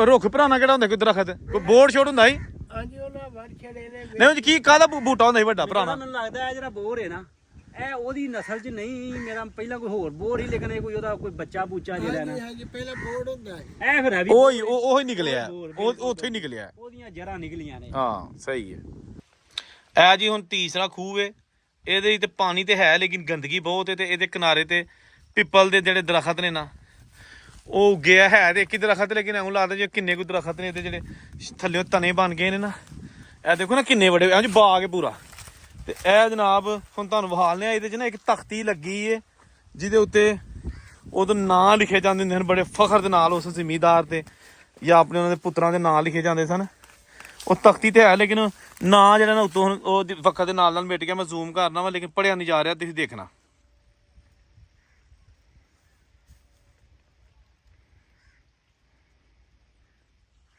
ਰੁੱਖ ਭਰਾਣਾ ਕਿਹੜਾ ਹੁੰਦਾ, ਕੋਈ ਦਰਖਤ ਕੋਈ ਬੋਰਡ ਛੋੜ ਹੁੰਦਾ ਸੀ? ਹਾਂਜੀ ਉਹਨਾਂ ਵੜ ਛੜੇ ਨੇ ਨਹੀਂ ਉਹ ਕੀ ਕਾਹਦਾ ਬੂਟਾ ਹੁੰਦਾ ਸੀ ਵੱਡਾ ਭਰਾਣਾ? ਮੈਨੂੰ ਲੱਗਦਾ ਇਹ ਜਿਹੜਾ ਬੋਰ ਹੈ ਨਾ, ਇਹ ਉਹਦੀ ਨਸਲ 'ਚ ਨਹੀਂ, ਮੇਰਾ ਪਹਿਲਾਂ ਕੋਈ ਹੋਰ ਬੋਰ ਹੀ, ਲੇਕਿਨ ਇਹ ਕੋਈ ਉਹਦਾ ਕੋਈ ਬੱਚਾ ਬੂਚਾ ਜਿਹੜਾ ਨਾ, ਹਾਂਜੀ ਪਹਿਲਾਂ ਬੋਰਡ ਹੁੰਦਾ ਹੈ ਇਹ ਫਿਰ ਹੈ ਵੀ ਉਹੀ ਨਿਕਲਿਆ, ਉਹ ਉੱਥੇ ਹੀ ਨਿਕਲਿਆ। ਉਹਦੀਆਂ ਜੜ੍ਹਾਂ ਨਿਕਲੀਆਂ ਨੇ। ਹਾਂ ਸਹੀ ਹੈ। ਇਹ ਜੀ ਹੁਣ ਤੀਸਰਾ ਖੂਹ ਹੈ। ਇਹਦੇ ਤੇ ਪਾਣੀ ਤੇ ਹੈ ਲੇਕਿਨ ਗੰਦਗੀ ਬਹੁਤ ਹੈ, ਤੇ ਇਹਦੇ ਕਿਨਾਰੇ ਤੇ ਪਿੱਪਲ ਦੇ ਜਿਹੜੇ ਦਰਖਤ ਨੇ ਨਾ ਉਹ ਉੱਗਿਆ ਹੈ ਤੇ ਇੱਕ ਹੀ ਦਰਖਤ, ਲੇਕਿਨ ਐਂ ਲੱਗਦਾ ਜੇ ਕਿੰਨੇ ਕੁ ਦਰਖਤ ਨੇ ਇਹਦੇ ਜਿਹੜੇ ਥੱਲੇ ਤਣੇ ਬਣ ਗਏ ਨੇ ਨਾ। ਇਹ ਦੇਖੋ ਨਾ ਕਿੰਨੇ ਵੱਡੇ ਐਂ ਜੀ ਬਾਗ ਹੈ ਪੂਰਾ। ਤੇ ਇਹ ਜਨਾਬ ਹੁਣ ਤੁਹਾਨੂੰ ਵਿਖਾਲਨੇ ਆ, ਇਹਦੇ 'ਚ ਨਾ ਇੱਕ ਤਖਤੀ ਲੱਗੀ ਏ ਜਿਹਦੇ ਉੱਤੇ ਉਦੋਂ ਨਾਂ ਲਿਖੇ ਜਾਂਦੇ ਹੁੰਦੇ ਹਨ ਬੜੇ ਫਖਰ ਦੇ ਨਾਲ, ਉਸ ਜ਼ਿਮੀਂਦਾਰ ਤੇ ਜਾਂ ਆਪਣੇ ਉਹਨਾਂ ਦੇ ਪੁੱਤਰਾਂ ਦੇ ਨਾਂ ਲਿਖੇ ਜਾਂਦੇ ਸਨ। ਉਹ ਤਖਤੀ ਤੇ ਹੈ ਲੇਕਿਨ ਨਾਂ ਜਿਹੜਾ ਨਾ ਉੱਤੋਂ ਉਹ ਵਕਤ ਦੇ ਨਾਲ ਮਿਟ ਗਿਆ। ਮੈਂ ਜ਼ੂਮ ਕਰਨਾ ਵਾ ਲੇਕਿਨ ਪੜਿਆ ਨਹੀਂ ਜਾ ਰਿਹਾ, ਤੁਸੀਂ ਦੇਖਣਾ।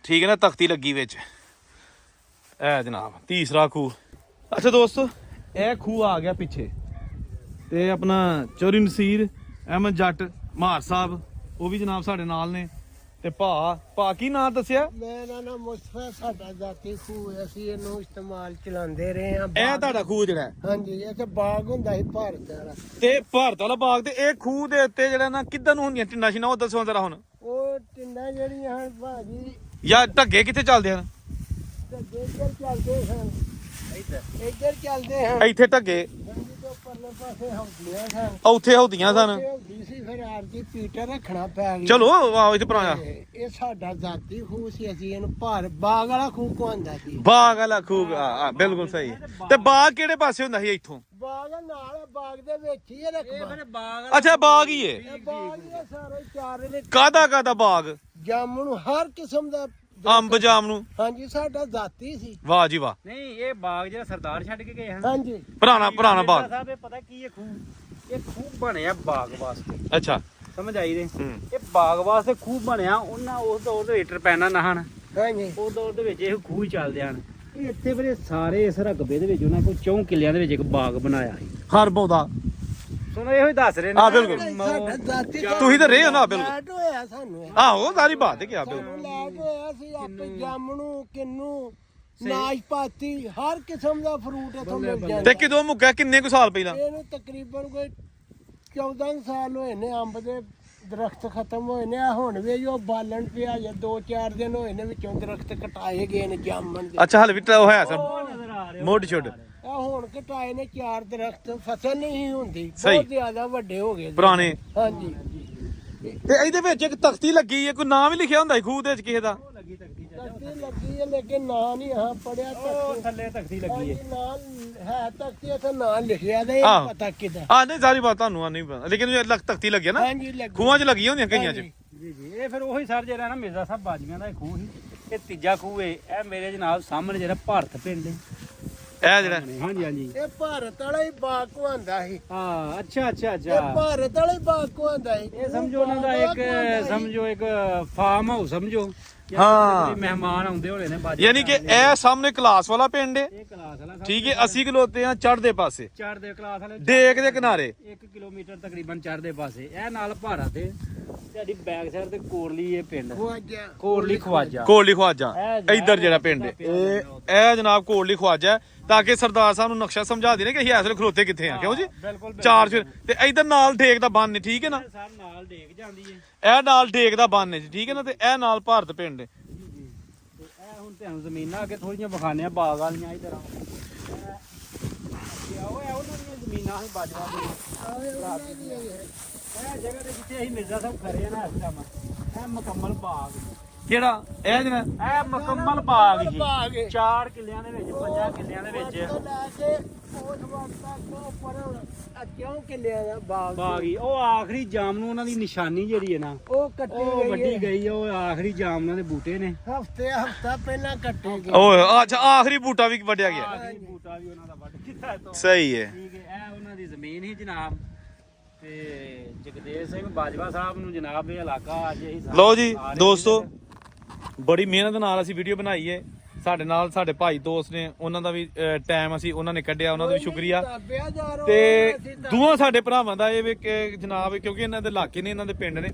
ਠੀਕ ਹੈ ਨਾ, ਤਖਤੀ ਲੱਗੀ ਵਿੱਚ। ਇਹ ਜਨਾਬ ਤੀਸਰਾ ਖੂਹ। ਅੱਛਾ ਦੋਸਤੋ, ਇਹ ਖੂਹ ਆ ਗਿਆ ਪਿੱਛੇ, ਤੇ ਆਪਣਾ ਚੌਰੀ ਨਸੀਰ ਅਹਿਮਦ ਜੱਟ ਮਾਰ ਸਾਹਿਬ ਉਹ ਵੀ ਜਨਾਬ ਸਾਡੇ ਨਾਲ ਨੇ। ਤੇ ਭਾ ਕੀ ਨਾਂ ਦੱਸਿਆ? ਮੇਰਾ ਨਾਮ ਮੁਸਤਫਾ, ਸਾਡਾ ਜ਼ਾਤੀ ਖੂਹ ਹੈ, ਅਸੀਂ ਇਹਨੂੰ ਇਸਤੇਮਾਲ ਚਲਾਉਂਦੇ ਰਹੇ ਹਾਂ। ਇਹ ਤੁਹਾਡਾ ਖੂਹ ਜਿਹੜਾ ਹੈ? ਹਾਂਜੀ ਇਹ ਤੇ ਬਾਗ ਹੁੰਦਾ ਸੀ ਭਾਰਤ ਵਾਲਾ। ਤੇ ਭਾਰਤ ਵਾਲਾ ਬਾਗ, ਤੇ ਇਹ ਖੂਹ ਦੇ ਉੱਤੇ ਜਿਹੜਾ ਨਾ ਕਿੱਦਾਂ ਨੂੰ ਹੁੰਦੀਆਂ ਟਿੰਡਾਂ ਸ਼ੀਨਾਂ, ਉਹ ਦੱਸੋ ਜ਼ਰਾ ਹੁਣ। ਉਹ ਟਿੰਡਾਂ ਜਿਹੜੀਆਂ ਹਨ ਭਾਜੀ, ਜਾਂ ਢੱਗੇ ਕਿੱਥੇ ਚੱਲਦੇ ਹਨ? ਇੱਧਰ ਚੱਲਦੇ ਹਨ, ਇੱਧਰ ਚੱਲਦੇ ਹਨ। ਇੱਥੇ ਢੱਗੇ ਹਾਂਜੀ ਤੋਂ ਪਰਲੇ ਪਾਸੇ ਹੁੰਦੀਆਂ ਸਨ, ਉੱਥੇ ਹੁੰਦੀਆਂ ਸਨ। ਹੁੰਦੀ ਸੀ, ਫਿਰ ਆਰਜੀ ਪੀਟਰ ਰੱਖਣਾ ਪੈ ਗਿਆ। ਚਲੋ ਆਓ ਇੱਥੇ ਪੁਰਾਣਾ ਇਹ ਸਾਡਾ ਜ਼ਾਤੀ ਖੂਹ ਸੀ, ਅਸੀਂ ਇਹਨੂੰ ਬਾਗ ਵਾਲਾ ਖੂਹ ਕਹਿੰਦਾ ਸੀ। ਬਾਗ ਵਾਲਾ ਖੂਹ, ਬਿਲਕੁਲ ਸਹੀ। ਤੇ ਬਾਗ ਕਿਹੜੇ ਪਾਸੇ ਹੁੰਦਾ ਸੀ? ਇੱਥੋਂ ਬਾਗ ਨਾਲ, ਬਾਗ ਦੇ ਵਿੱਚ ਹੀ ਇਹ ਰਕਬਾ। ਬਾਗ ਅੱਛਾ ਬਾਗ ਹੀ ਏ। ਇਹ ਬਾਗ ਹੀ ਸਾਰੇ ਚਾਰ ਨੇ। ਕਾਹਦਾ ਬਾਗ? ਜਾਮਣ ਹਰ ਕਿਸਮ ਦਾ, ਅੰਬ ਜਾਮਨੂੰ। ਹਾਂਜੀ ਸਾਡਾ ਜ਼ਾਤੀ ਸੀ। ਵਾਹ ਜੀ ਵਾਹ। ਨਹੀਂ, ਇਹ ਬਾਗ ਜਿਹੜਾ ਸਰਦਾਰ ਛੱਡ ਕੇ ਗਏ ਹਨ। ਹਾਂਜੀ ਪੁਰਾਣਾ ਬਾਗ। ਸਾਹਿਬ ਇਹ ਪਤਾ ਕੀ ਇਹ ਖੂਹ, ਇਹ ਖੂਹ ਬਣਿਆ ਬਾਗ ਵਾਸਤੇ। ਅੱਛਾ ਸਮਝ ਆਈ ਦੇ? ਇਹ ਬਾਗ ਵਾਸਤੇ ਖੂਹ ਬਣਿਆ। ਉਹਨਾਂ ਉਸ ਦੌਰ ਦੇ ਵਿੱਚ ਪੈਣਾ ਨਹਾਣ, ਹਾਂਜੀ ਉਸ ਦੌਰ ਦੇ ਵਿੱਚ ਇਹ ਖੂਹ ਚੱਲਦੇ ਹਨ। ਇਹ ਇੱਥੇ ਵੀਰੇ ਸਾਰੇ ਇਸ ਰਕਬੇ ਦੇ ਵਿੱਚ ਉਹਨਾਂ ਕੋਲ 4 ਕਿੱਲਿਆਂ ਦੇ ਵਿੱਚ ਇੱਕ ਬਾਗ ਬਣਾਇਆ ਸੀ। ਹਰ ਬੌਦਾ ਸੁਣੋ ਇਹੋ ਹੀ ਦੱਸ ਰਹੇ ਨੇ। ਹਾਂ, ਬਿਲਕੁਲ। ਸਾਡਾ ਜ਼ਾਤੀ ਤੁਸੀਂ ਤਾਂ ਰਹੇ ਹੋ ਨਾ, ਬਿਲਕੁਲ। ਲੈਟ ਹੋਇਆ ਸਾਨੂੰ ਇਹ। ਆਹੋ ਸਾਰੀ ਬਾਤ ਹੈ ਕਿ ਬਿਲਕੁਲ। ਸਾਨੂੰ ਲੈਟ ਹੋਇਆ ਸੀ, ਆਪੇ ਜਾਮਣੂ, ਕਿੰਨੂ, ਨਾਸ਼ਪਾਤੀ, ਹਰ ਕਿਸਮ ਦਾ ਫਰੂਟ ਇੱਥੋਂ ਮਿਲ ਜਾਂਦਾ। ਤੇ ਕਿਦੋਂ ਮੁੱਕਿਆ, ਕਿੰਨੇ ਕੁ ਸਾਲ ਪਹਿਲਾਂ? ਇਹਨੂੰ ਤਕਰੀਬਨ ਕੋਈ 14 ਸਾਲ ਹੋਏ ਨੇ, ਅੰਬ ਦੇ ਦਰਖਤ ਖਤਮ ਹੋਏ ਨੇ। ਆ ਹੁਣ ਵੀ ਜੋ ਬਾਲਣ ਪਿਆ ਜਾਂ 2-4 ਦਿਨ ਹੋਏ ਨੇ, ਵਿੱਚੋਂ ਦਰਖਤ ਕਟਾਏ ਗਏ ਨੇ ਜਾਮਣ ਦੇ। ਅੱਛਾ ਹਲ ਵੀ ਤਾਂ ਹੋਇਆ ਸਰ ਨਜ਼ਰ ਆ ਰਹੇ ਮੋਢ ਛੁੱਟ ਆ ਹੁਣ ਕਟਾਏ ਨੇ 4 ਦਰਖਤ, ਫਸਲ ਨਹੀਂ ਹੁੰਦੀ, ਸਹੀ। ਬਹੁਤ ਜ਼ਿਆਦਾ ਵੱਡੇ ਹੋ ਗਏ। ਪੁਰਾਣੇ। ਹਾਂਜੀ ਤੇ ਇਹਦੇ ਵਿੱਚ ਇੱਕ ਤਖਤੀ ਲੱਗੀ ਹੈ, ਕੋਈ ਨਾਮ ਵੀ ਲਿਖਿਆ ਹੁੰਦਾ ਸੀ ਖੂਹ ਦੇ ਵਿੱਚ ਕਿਸੇ ਦਾ? ਲੱਗੀ ਤਖਤੀ ਤਖਤੀ ਲੱਗੀ ਹੈ ਲੇਕਿਨ ਨਾਂ ਨਹੀਂ ਹਾਂ ਪੜਿਆ। ਉਹ ਥੱਲੇ ਤਖਤੀ ਲੱਗੀ ਹੈ। ਨਾਂ ਹੈ ਤਖਤੀ, ਇੱਥੇ ਨਾਂ ਲਿਖਿਆ ਤੇ ਆਹੋ। ਪਤਾ ਕਿਦਾ। ਨਹੀਂ ਸਾਰੀ ਬਾਤ ਤੁਹਾਨੂੰ ਨਹੀਂ ਪਤਾ, ਲੇਕਿਨ ਇਹ ਤਖਤੀ ਲੱਗੀ ਹੈ ਨਾ, ਹਾਂਜੀ ਲੱਗੀ। ਖੂਹਾਂ 'ਚ ਲੱਗੀਆਂ ਹੁੰਦੀਆਂ ਕਈਆਂ 'ਚ। ਜੀ ਜੀ, ਇਹ ਫਿਰ ਉਹੀ ਸਰ ਜਿਹੜਾ ਨਾ ਮਿਰਜ਼ਾ ਸਾਹਿਬ ਬਾਜੀਆਂ ਦਾ ਇਹ ਖੂਹ ਸੀ। ਇਹ ਤੀਜਾ ਖੂਹ ਹੈ। ਇਹ ਮੇਰੇ ਜਨਾਬ ਸਾਹਮਣੇ ਜਿਹੜਾ ਭਾਰਤ ਪਿੰਡ ਹੈ। ਇਹ ਜਿਹੜਾ ਹਾਂਜੀ ਹਾਂਜੀ, ਇਹ ਭਾਰਤ ਵਾਲਾ ਹੀ ਬਾਗ ਕਹਾਂਦਾ ਸੀ। ਹਾਂ ਅੱਛਾ ਅੱਛਾ ਇਹ ਅੱਛਾ। ਭਾਰਤ ਵਾਲਾ ਹੀ ਬਾਗ ਕਹਾਂਦਾ ਸੀ। ਇਹ ਸਮਝੋ ਉਹਨਾਂ ਦਾ ਇੱਕ, ਸਮਝੋ ਇੱਕ ਫਾਰਮ ਹਾਊਸ ਸਮਝੋ। ਹਾਂ। ਮਹਿਮਾਨ ਆਉਂਦੇ ਹੋਣੇ ਨੇ ਬਾਜੀ। ਯਾਨੀ ਕਿ ਇਹ ਸਾਹਮਣੇ ਕਲਾਸ ਵਾਲਾ ਪਿੰਡ ਹੈ। ਇਹ ਕਲਾਸ ਵਾਲਾ ਠੀਕ ਹੈ, ਅਸੀਂ ਖਲੋਤੇ ਆ ਚੜ੍ਹਦੇ ਪਾਸੇ, ਚੜ੍ਹਦੇ ਕਲਾਸ ਵਾਲੇ ਡੇਕ ਦੇ ਕਿਨਾਰੇ। 1 ਕਿਲੋਮੀਟਰ ਤਕਰੀਬਨ ਚੜ੍ਹਦੇ ਪਾਸੇ। ਇਹ ਨਾਲ ਭਾਰਤ ਹੈ। ਸਾਡੀ ਬੈਕ ਸਾਈਡ ਤੇ ਕੋਰਲੀ ਇਹ ਪਿੰਡ, ਖਵਾਜਾ ਕੋਰਲੀ ਖਵਾਜਾ। ਕੋਟਲੀ ਖਵਾਜਾ ਇੱਧਰ ਜਿਹੜਾ ਪਿੰਡ ਹੈ, ਇਹ ਜਨਾਬ ਕੋਟਲੀ ਖਵਾਜਾ ਹੈ, ਤਾਂ ਕਿ ਸਰਦਾਰ ਸਾਹਿਬ ਨੂੰ ਨਕਸ਼ਾ ਸਮਝਾ ਦੇਣੇ ਕਿ ਅਸੀਂ ਇਸ ਵੇਲੇ ਖਲੋਤੇ ਕਿੱਥੇ ਆ। ਕਿਉਂ ਜੀ? ਬਿਲਕੁਲ ਚਾਰ ਫਿਰ ਤੇ ਇੱਧਰ ਨਾਲ ਢੇਕ ਦਾ ਬੰਨ ਹੈ, ਠੀਕ ਹੈ ਨਾ? ਸਰ ਨਾਲ ਡੇਕ ਜਾਂਦੀ ਹੈ। ਇਹ ਨਾਲ ਢੇਕ ਦਾ ਬੰਨ ਹੈ ਜੀ, ਠੀਕ ਹੈ ਨਾ? ਤੇ ਇਹ ਨਾਲ ਭਾਰਤ ਪਿੰਡ ਹੈ। ਤੇ ਇਹ ਹੁਣ ਤੁਹਾਨੂੰ ਜ਼ਮੀਨਾਂ ਅੱਗੇ ਥੋੜੀਆਂ ਵਿਖਾਣੇ ਆ, ਬਾਗ ਵਾਲੀਆਂ ਇਧਰ ਆਓ। ਇਹ ਉਹਨਾਂ ਦੀਆਂ ਜ਼ਮੀਨਾਂ ਸੀ ਬਾਜਵਾ ਦੀਆਂ। ਇਹ ਜਗ੍ਹਾ ਤੇ ਜਿੱਥੇ ਅਸੀਂ ਮਿਰਜ਼ਾ ਸਾਹਿਬ ਖੜੇ ਆ ਨਾ ਇਸ ਟਾਈਮ, ਇਹ ਮੁਕੰਮਲ ਬਾਗ। ਕਿਹੜਾ ਇਹ ਜਿਹੜਾ? ਇਹ ਮੁਕੰਮਲ ਬਾਗ ਹੀ ਬਾਗ ਹੈ। 4 ਕਿੱਲਿਆਂ ਦੇ ਵਿੱਚ, 5 ਕਿੱਲਿਆਂ ਦੇ ਵਿੱਚ ਲੈ ਕੇ ਉਸ ਵਕਤ ਤੱਕ ਉੱਪਰ ਕਿਉਂ ਕਿੱਲਿਆਂ ਦਾ ਬਾਗ ਹੀ। ਉਹ ਆਖਰੀ ਜਾਮ ਨੂੰ ਉਹਨਾਂ ਦੀ ਨਿਸ਼ਾਨੀ ਜਿਹੜੀ ਹੈ ਨਾ, ਉਹ ਕੱਟੇ ਉਹ ਗਏ ਵੱਡੀ ਗਈ ਆ। ਉਹ ਆਖਰੀ ਜਾਮਨਾਂ ਦੇ ਬੂਟੇ ਨੇ। ਹਫਤਾ ਪਹਿਲਾਂ ਕੱਟੇ ਗਏ। ਓਏ ਅੱਛਾ, ਆਖਰੀ ਬੂਟਾ ਵੀ ਵੱਢਿਆ ਗਿਆ। ਆਖਰੀ ਬੂਟਾ ਵੀ ਉਹਨਾਂ ਦਾ ਵੱਢ ਕੀਤਾ ਤੋਂ। ਸਹੀ ਹੈ। ਠੀਕ ਹੈ, ਇਹ ਉਹਨਾਂ ਦੀ ਜ਼ਮੀਨ ਹੀ ਜਨਾਬ। ਤੇ ਜਗਦੇਵ ਸਿੰਘ ਬਾਜਵਾ ਸਾਹਿਬ ਨੂੰ ਜਨਾਬ ਇਹ ਇਲਾਕਾ ਅੱਜ ਅਸੀਂ ਲਓ ਜੀ ਆ ਰਹੇ ਦੋਸਤੋ, ਸੀ। ਬੜੀ ਮਿਹਨਤ ਨਾਲ ਅਸੀਂ ਵੀਡੀਓ ਬਣਾਈ ਹੈ। ਸਾਡੇ ਨਾਲ ਸਾਡੇ ਭਾਈ ਦੋਸਤ ਨੇ, ਉਹਨਾਂ ਦਾ ਵੀ ਟਾਈਮ ਅਸੀਂ ਉਹਨਾਂ ਨੇ ਕੱਢਿਆ, ਉਹਨਾਂ ਦਾ ਵੀ ਸ਼ੁਕਰੀਆ। ਤੇ ਦੋਵਾਂ ਸਾਡੇ ਭਰਾਵਾਂ ਦਾ ਇਹ ਵੀ ਕਿ ਜਨਾਬ, ਕਿਉਂਕਿ ਇਹਨਾਂ ਦੇ ਇਲਾਕੇ ਨੇ, ਇਹਨਾਂ ਦੇ ਪਿੰਡ ਨੇ,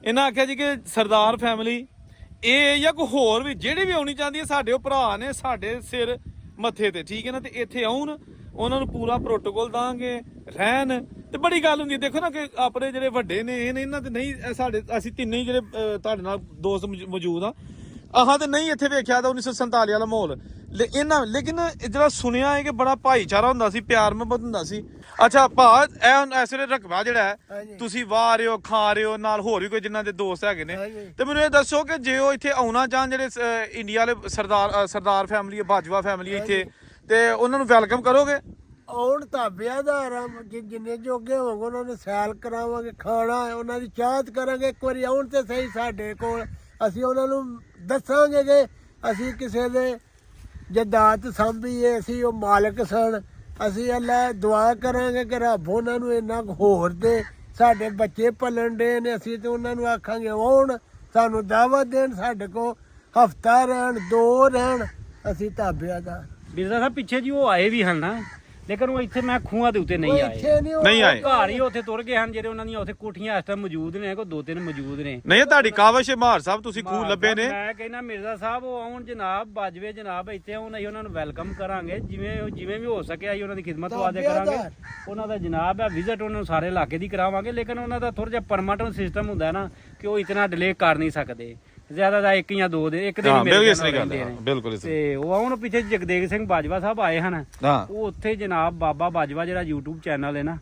ਇਹਨਾਂ ਆਖਿਆ ਜੀ ਕਿ ਸਰਦਾਰ ਫੈਮਿਲੀ ਇਹ ਜਾਂ ਕੋਈ ਹੋਰ ਵੀ ਜਿਹੜੀ ਵੀ ਆਉਣੀ ਚਾਹੁੰਦੀ ਹੈ, ਸਾਡੇ ਉਹ ਭਰਾ ਨੇ, ਸਾਡੇ ਸਿਰ ਮੱਥੇ ਤੇ, ਠੀਕ ਹੈ ਨਾ। ਤੇ ਇੱਥੇ ਆਉਣ, ਉਹਨਾਂ ਨੂੰ ਪੂਰਾ ਪ੍ਰੋਟੋਕੋਲ ਦਾਂਗੇ, ਰਹਿਣ। ਤੇ ਬੜੀ ਗੱਲ ਹੁੰਦੀ ਹੈ, ਦੇਖੋ ਨਾ ਕਿ ਆਪਣੇ ਜਿਹੜੇ ਵੱਡੇ ਨੇ ਇਹ ਨੇ, ਇਹਨਾਂ ਤੇ ਨਹੀਂ ਸਾਡੇ, ਅਸੀਂ ਤਿੰਨੇ ਹੀ ਜਿਹੜੇ ਤੁਹਾਡੇ ਨਾਲ ਦੋਸਤ ਮੌਜੂਦ ਆ, ਆਹਾਂ ਤੇ ਨਹੀਂ ਇੱਥੇ ਵੇਖਿਆ ਤਾਂ 1947 ਵਾਲਾ ਮਾਹੌਲ। ਲੇਕਿਨ ਜਿਹੜਾ ਸੁਣਿਆ ਹੈ ਕਿ ਬੜਾ ਭਾਈਚਾਰਾ ਹੁੰਦਾ ਸੀ, ਪਿਆਰ ਮੁਹੱਬਤ ਹੁੰਦਾ ਸੀ। ਅੱਛਾ ਭਾ, ਇਹ ਇਸ ਵੇਲੇ ਰਕਬਾ ਜਿਹੜਾ ਹੈ ਤੁਸੀਂ ਵਾਹ ਰਹੇ ਹੋ, ਖਾ ਰਹੇ ਹੋ, ਨਾਲ ਹੋਰ ਵੀ ਕੋਈ ਜਿਨ੍ਹਾਂ ਦੇ ਦੋਸਤ ਹੈਗੇ ਨੇ, ਤੇ ਮੈਨੂੰ ਇਹ ਦੱਸੋ ਕਿ ਜੇ ਉਹ ਇੱਥੇ ਆਉਣਾ ਚਾਹਣ, ਜਿਹੜੇ ਇੰਡੀਆ ਵਾਲੇ ਸਰਦਾਰ ਫੈਮਿਲੀ ਹੈ, ਬਾਜਵਾ ਫੈਮਿਲੀ ਇੱਥੇ, ਤੇ ਉਹਨਾਂ ਨੂੰ ਵੈਲਕਮ ਕਰੋਗੇ? ਆਉਣ ਢਾਬਿਆਂ ਦਾ ਆਰਾਮ, ਜਿੰਨੇ ਜੋਗੇ ਹੋਣਗੇ ਉਹਨਾਂ ਨੂੰ ਸੈਲ ਕਰਾਵਾਂਗੇ, ਖਾਣਾ ਉਹਨਾਂ ਦੀ ਚਾਹਤ ਕਰਾਂਗੇ। ਇੱਕ ਵਾਰੀ ਆਉਣ ਤੇ ਸਹੀ ਸਾਡੇ ਕੋਲ, ਅਸੀਂ ਉਹਨਾਂ ਨੂੰ ਦੱਸਾਂਗੇ ਕਿ ਅਸੀਂ ਕਿਸੇ ਦੇ ਜਦਾਤ ਸਾਂਭੀਏ, ਅਸੀਂ ਉਹ ਮਾਲਕ ਸਨ। ਅਸੀਂ ਅੱਲਾ ਦੁਆ ਕਰਾਂਗੇ ਕਿ ਰੱਬ ਉਹਨਾਂ ਨੂੰ ਇੰਨਾ ਹੋਰ ਦੇ, ਸਾਡੇ ਬੱਚੇ ਪਲਣ ਦੇ ਨੇ। ਅਸੀਂ ਤੇ ਉਹਨਾਂ ਨੂੰ ਆਖਾਂਗੇ ਆਉਣ, ਸਾਨੂੰ ਦਾਵਤ ਦੇਣ, ਸਾਡੇ ਕੋਲ ਹਫਤਾ ਰਹਿਣ, 2 ਰਹਿਣ। ਅਸੀਂ ਢਾਬਿਆਂ ਦਾ ਬਿਰਦਾ ਸਾਹਿਬ ਪਿੱਛੇ ਜੀ ਉਹ ਆਏ ਵੀ ਹਨ ਨਾ, ਲੇਕਿਨ ਉਹ ਇੱਥੇ ਮੈਂ ਖੂਹਾਂ ਦੇ ਉੱਤੇ ਨਹੀਂ ਆਏ, ਇੱਥੇ ਨਹੀਂ ਆਏ। ਘਰ ਹੀ ਉੱਥੇ ਤੁਰ ਗਏ ਹਨ, ਜਿਹੜੇ ਉਹਨਾਂ ਦੀਆਂ ਉੱਥੇ ਕੋਠੀਆਂ ਇਸ ਟਾਈਮ ਮੌਜੂਦ ਨੇ, ਕੋਈ 2-3 ਮੌਜੂਦ ਨੇ। ਨਹੀਂ, ਤੁਹਾਡੀ ਕਾਵਸ਼ ਹੈ ਮਾਰ ਸਾਹਿਬ, ਤੁਸੀਂ ਖੂਹ ਲੱਭੇ ਨੇ। ਮੈਂ ਕਹਿੰਦਾ ਮਿਰਜ਼ਾ ਸਾਹਿਬ ਉਹ ਆਉਣ ਜਨਾਬ, ਬਾਜਵੇ ਜਨਾਬ ਇੱਥੇ ਆਉਣ, ਅਸੀਂ ਉਹਨਾਂ ਨੂੰ ਵੈਲਕਮ ਕਰਾਂਗੇ, ਜਿਵੇਂ ਵੀ ਹੋ ਸਕੇ ਅਸੀਂ ਉਹਨਾਂ ਦੀ ਖਿਦਮਤ ਵਾਅਦੇ ਕਰਾਂਗੇ। ਉਹਨਾਂ ਦਾ ਜਨਾਬ ਹੈ ਵਿਜ਼ਿਟ, ਉਹਨਾਂ ਨੂੰ ਸਾਰੇ ਇਲਾਕੇ ਦੀ ਕਰਾਵਾਂਗੇ। ਲੇਕਿਨ ਉਹਨਾਂ ਦਾ ਥੋੜਾ ਜਿਹਾ ਪਰਮਾਨੈਂਟ ਸਿਸਟਮ ਹੁੰਦਾ ਨਾ ਕਿ ਉਹ ਇਤਨਾ ਡਿਲੇ ਕਰ ਨਹੀਂ ਸਕਦੇ, ਜ਼ਿਆਦਾ ਦਾ 1 ਜਾਂ 2 ਦਿਨ, 1 ਦਿਨ ਹੀ ਮੇਰੇ ਨਾਲ ਰਹਿੰਦੇ ਨੇ। ਬਿਲਕੁਲ। ਤੇ ਉਹ ਆਉਣ, ਪਿੱਛੇ ਜਗਦੇਵ ਸਿੰਘ ਬਾਜਵਾ ਸਾਹਿਬ ਆਏ ਹਨ, ਉਹ ਉੱਥੇ ਜਨਾਬ ਬਾਬਾ ਬਾਜਵਾ ਜਿਹੜਾ YouTube ਚੈਨਲ ਹੈ ਨਾ,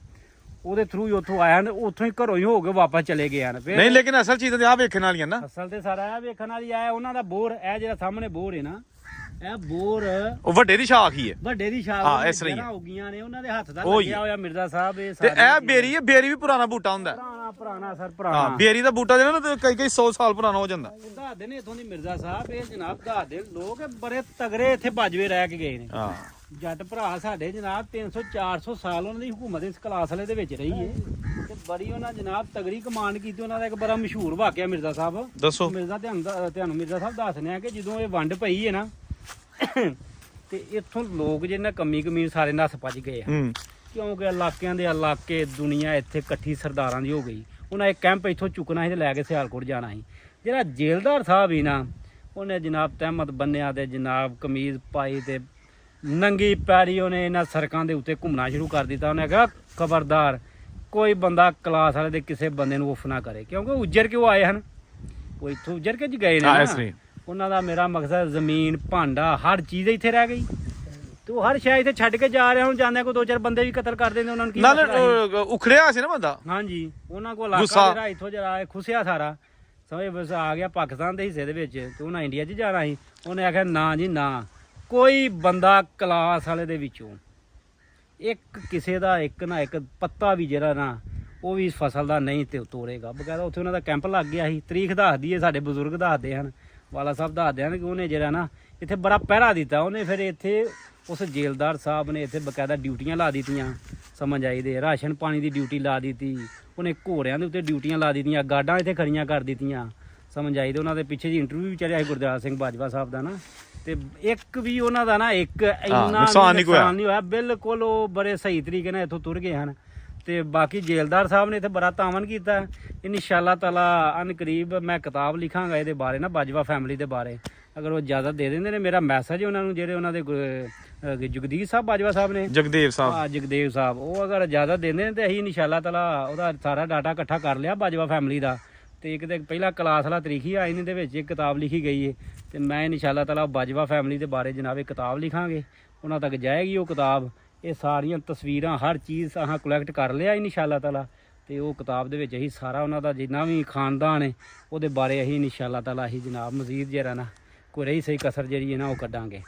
ਉਹਦੇ ਥਰੂ ਹੀ ਉੱਥੋਂ ਆਏ ਹਨ, ਉੱਥੋਂ ਹੀ ਘਰੋਂ ਹੀ ਹੋ ਕੇ ਵਾਪਸ ਚਲੇ ਗਏ ਹਨ। ਫਿਰ ਨਹੀਂ, ਲੇਕਿਨ ਅਸਲ ਚੀਜ਼ ਤੇ ਆ ਵੇਖਣ ਵਾਲੀਆਂ ਨਾ, ਅਸਲ ਤੇ ਸਾਰਾ ਇਹ ਵੇਖਣ ਵਾਲੀ ਆ ਉਹਨਾਂ ਦਾ ਬੋਰ, ਇਹ ਜਿਹੜਾ ਸਾਹਮਣੇ ਬੋਰ ਹੈ ਨਾ, ਇਹ ਬੋਰ ਉਹ ਵੱਡੇ ਦੀ ਸ਼ਾਖ ਹੀ ਹੈ, ਵੱਡੇ ਦੀ ਸ਼ਾਖ ਇਸ ਤਰ੍ਹਾਂ ਹੋ ਗਈਆਂ ਨੇ, ਉਹਨਾਂ ਦੇ ਹੱਥ ਦਾ ਲੱਗਿਆ ਹੋਇਆ ਮਿਰਜ਼ਾ ਸਾਹਿਬ। ਇਹ ਤੇ ਇਹ ਬੇਰੀ ਹੈ, ਬੇਰੀ ਵੀ ਪੁਰਾਣਾ ਬੂਟਾ ਹੁੰਦਾ, ਪੁਰਾਣਾ ਸਰ, ਹਾਂ। ਪੁਰਾਣਾ ਬੇਰੀ ਦਾ ਬੂਟਾ ਜਿਹੜਾ ਨਾ ਕਈ 100 ਸਾਲ ਪੁਰਾਣਾ ਹੋ ਜਾਂਦਾ। ਦੱਸਦੇ ਨੇ ਇੱਥੋਂ ਦੀ ਮਿਰਜ਼ਾ ਸਾਹਿਬ, ਇਹ ਜਨਾਬ ਦੱਸਦੇ ਲੋਕ ਬੜੇ ਤਗੜੇ ਇੱਥੇ ਬਾਜਵੇ ਰਹਿ ਕੇ ਗਏ ਨੇ। ਹਾਂ, ਜੱਟ ਭਰਾ ਸਾਡੇ ਜਨਾਬ 300-400 ਸਾਲ ਉਹਨਾਂ ਦੀ ਹਕੂਮਤ ਇਸ ਕਲਾਸ ਵਾਲੇ ਦੇ ਵਿੱਚ ਰਹੀ ਏ, ਤੇ ਬੜੀ ਉਹਨਾਂ ਜਨਾਬ ਤਗੜੀ ਕਮਾਂਡ ਕੀਤੀ। ਉਹਨਾਂ ਦਾ ਇੱਕ ਬੜਾ ਮਸ਼ਹੂਰ ਵਾਕਿਆ ਮਿਰਜ਼ਾ ਸਾਹਿਬ ਦੱਸੋ। ਮਿਰਜ਼ਾ ਤੁਹਾਨੂੰ ਮਿਰਜ਼ਾ ਸਾਹਿਬ ਦੱਸਦੇ ਆ ਕਿ ਜਦੋਂ ਇਹ ਵੰਡ ਪਈ ਹੈ ਨਾ, ਤੇ ਇੱਥੋਂ ਲੋਕ ਜਿਹਨਾਂ ਕਮੀ ਕਮੀਰ ਸਾਰੇ ਨੱਸ ਭੱਜ ਗਏ ਆ, ਕਿਉਂਕਿ ਇਲਾਕਿਆਂ ਦੇ ਇਲਾਕੇ ਦੁਨੀਆ ਇੱਥੇ ਇਕੱਠੀ ਸਰਦਾਰਾਂ ਦੀ ਹੋ ਗਈ। ਉਹਨਾਂ ਇੱਕ ਕੈਂਪ ਇੱਥੋਂ ਚੁੱਕਣਾ ਸੀ ਤੇ ਲੈ ਕੇ ਸਿਆਲਕੋਟ ਜਾਣਾ ਸੀ। ਜਿਹੜਾ ਜੇਲਦਾਰ ਸਾਹਿਬ ਹੀ ਨਾ, ਉਹਨੇ ਜਨਾਬ ਤਹਿਮਤ ਬੰਨਿਆ ਤੇ ਜਨਾਬ ਕਮੀਜ਼ ਪਾਈ ਤੇ ਨੰਗੀ ਪੈਰੀ ਉਹਨੇ ਇਹਨਾਂ ਸੜਕਾਂ ਦੇ ਉੱਤੇ ਘੁੰਮਣਾ ਸ਼ੁਰੂ ਕਰ ਦਿੱਤਾ। ਉਹਨੇ ਕਿਹਾ ਖਬਰਦਾਰ ਕੋਈ ਬੰਦਾ ਕਲਾਸ ਵਾਲੇ ਦੇ ਕਿਸੇ ਬੰਦੇ ਨੂੰ ਉਫ ਨਾ ਕਰੇ, ਕਿਉਂਕਿ ਉੱਜਰ ਕੇ ਉਹ ਆਏ ਹਨ, ਉਹ ਇੱਥੋਂ ਉੱਜਰ ਕੇ ਗਏ ਨੇ ਨਾ। ਉਹਨਾਂ ਦਾ ਮੇਰਾ ਮਕਸਦ ਜ਼ਮੀਨ ਭਾਂਡਾ ਹਰ ਚੀਜ਼ ਇੱਥੇ ਰਹਿ ਗਈ, ਤੇ ਉਹ ਹਰ ਸ਼ੈ ਇੱਥੇ ਛੱਡ ਕੇ ਜਾ ਰਿਹਾ। ਹੁਣ ਜਾਂਦੇ ਕੋਈ 2-4 ਬੰਦੇ ਵੀ ਕਤਲ ਕਰ ਦਿੰਦੇ ਉਹਨਾਂ ਨੂੰ, ਕੀ ਉਖੜਿਆ ਸੀ ਨਾ ਬੰਦਾ। ਹਾਂਜੀ, ਉਹਨਾਂ ਕੋਲ ਇਲਾਕਾ ਜਿਹੜਾ ਇੱਥੋਂ ਜਰਾ ਖੁੱਸਿਆ ਸਾਰਾ, ਸਮਝ ਬਸ ਆ ਗਿਆ ਪਾਕਿਸਤਾਨ ਦੇ ਹਿੱਸੇ ਦੇ ਵਿੱਚ, ਤੇ ਉਹਨਾਂ ਇੰਡੀਆ 'ਚ ਜਾਣਾ ਸੀ। ਉਹਨੇ ਆਖਿਆ ਨਾ ਜੀ ਨਾ, ਕੋਈ ਬੰਦਾ ਕਲਾਸ ਵਾਲੇ ਦੇ ਵਿੱਚੋਂ ਇੱਕ ਕਿਸੇ ਦਾ ਇੱਕ ਨਾ ਇੱਕ ਪੱਤਾ ਵੀ ਜਿਹੜਾ ਨਾ ਉਹ ਵੀ ਇਸ ਫਸਲ ਦਾ ਨਹੀਂ ਤੇ ਤੋੜੇਗਾ। ਬਕਾਇਦਾ ਉੱਥੇ ਉਹਨਾਂ ਦਾ ਕੈਂਪ ਲੱਗ ਗਿਆ ਸੀ। ਤਰੀਕ ਦੱਸਦੀ ਹੈ, ਸਾਡੇ ਬਜ਼ੁਰਗ ਦੱਸਦੇ ਹਨ, ਵਾਲਾ ਸਾਹਿਬ ਦੱਸਦੇ ਹਨ ਕਿ ਉਹਨੇ ਜਿਹੜਾ ਨਾ ਇੱਥੇ ਬੜਾ ਪਹਿਰਾ ਦਿੱਤਾ। ਉਹਨੇ ਫਿਰ ਇੱਥੇ ਉਸ ਜੇਲਦਾਰ ਸਾਹਿਬ ਨੇ ਇੱਥੇ ਬਕਾਇਦਾ ਡਿਊਟੀਆਂ ਲਾ ਦਿੱਤੀਆਂ, ਸਮਝ ਆਈ ਦੇ, ਰਾਸ਼ਨ ਪਾਣੀ ਦੀ ਡਿਊਟੀ ਲਾ ਦਿੱਤੀ ਉਹਨੇ, ਘੋੜਿਆਂ ਦੇ ਉੱਤੇ ਡਿਊਟੀਆਂ ਲਾ ਦਿੱਤੀਆਂ, ਗਾਰਡਾਂ ਇੱਥੇ ਖੜੀਆਂ ਕਰ ਦਿੱਤੀਆਂ, ਸਮਝ ਆਈ ਦੇ। ਉਹਨਾਂ ਦੇ ਪਿੱਛੇ ਜੀ ਇੰਟਰਵਿਊ ਵੀ ਚੱਲਿਆ ਸੀ ਗੁਰਦਿਆਲ ਸਿੰਘ ਬਾਜਵਾ ਸਾਹਿਬ ਦਾ ਨਾ, ਤੇ ਇੱਕ ਵੀ ਉਹਨਾਂ ਦਾ ਨਾ ਇੱਕ ਇੰਨਾ ਨੁਕਸਾਨ ਨਹੀਂ ਹੋਇਆ ਬਿਲਕੁਲ। ਉਹ ਬੜੇ ਸਹੀ ਤਰੀਕੇ ਨਾਲ ਇੱਥੋਂ ਤੁਰ ਗਏ ਹਨ। ਤੇ ਬਾਕੀ ਜੇਲਦਾਰ ਸਾਹਿਬ ਨੇ ਇੱਥੇ ਬੜਾ ਤਾਵਨ ਕੀਤਾ। ਇਨਸ਼ਾਅੱਲਾ ਤਾਲਾ ਅਨਕਰੀਬ ਮੈਂ ਕਿਤਾਬ ਲਿਖਾਂਗਾ ਇਹਦੇ ਬਾਰੇ ਨਾ, ਬਾਜਵਾ ਫੈਮਿਲੀ ਦੇ ਬਾਰੇ, ਅਗਰ ਉਹ ਇਜਾਜ਼ਤ ਦੇ ਦਿੰਦੇ ਨੇ। ਮੇਰਾ ਮੈਸੇਜ ਉਹਨਾਂ ਨੂੰ, ਜਿਹੜੇ ਉਹਨਾਂ ਦੇ ਜਗਦੀਸ਼ ਸਾਹਿਬ ਬਾਜਵਾ ਸਾਹਿਬ ਨੇ, ਜਗਦੇਵ ਸਾਹਿਬ, ਹਾਂ ਜਗਦੇਵ ਸਾਹਿਬ, ਉਹ ਅਗਰ ਇਜਾਜ਼ਤ ਦਿੰਦੇ ਨੇ ਤੇ ਅਸੀਂ ਇਨਸ਼ਾਅੱਲਾ ਤਾਲਾ ਉਹਦਾ ਸਾਰਾ ਡਾਟਾ ਇਕੱਠਾ ਕਰ ਲਿਆ ਬਾਜਵਾ ਫੈਮਿਲੀ ਦਾ। ਤੇ ਇੱਕ ਤੇ ਪਹਿਲਾ ਕਲਾਸ ਵਾਲਾ ਤਰੀਖੀ ਆਈ ਨੇ ਦੇ ਵਿੱਚ ਇੱਕ ਕਿਤਾਬ ਲਿਖੀ ਗਈ ਹੈ, ਤੇ ਮੈਂ ਇਨਸ਼ਾਅੱਲਾ ਤਾਲਾ ਬਾਜਵਾ ਫੈਮਿਲੀ ਦੇ ਬਾਰੇ ਜਨਾਬ ਇੱਕ ਕਿਤਾਬ ਲਿਖਾਂਗੇ, ਉਹਨਾਂ ਤੱਕ ਜਾਏਗੀ ਉਹ ਕਿਤਾਬ। ਇਹ ਸਾਰੀਆਂ ਤਸਵੀਰਾਂ ਹਰ ਚੀਜ਼ ਅਹਾਂ ਕਲੈਕਟ ਕਰ ਲਿਆ ਇਨਸ਼ਾਅੱਲਾ ਤਾਲਾ, ਤੇ ਉਹ ਕਿਤਾਬ ਦੇ ਵਿੱਚ ਅਸੀਂ ਸਾਰਾ ਉਹਨਾਂ ਦਾ ਜਿੰਨਾ ਵੀ ਖਾਨਦਾਨ ਹੈ ਉਹਦੇ ਬਾਰੇ ਅਸੀਂ ਇਨਸ਼ਾਅੱਲਾ ਤਾਲਾ ਅਸੀਂ ਜਨਾਬ ਮਜ਼ੀਦ ਜਿਹੜਾ ਨਾ ਕੋਈ ਰਹੀ ਸਹੀ ਕਸਰ ਜਿਹੜੀ ਹੈ ਨਾ ਉਹ ਕੱਢਾਂਗੇ।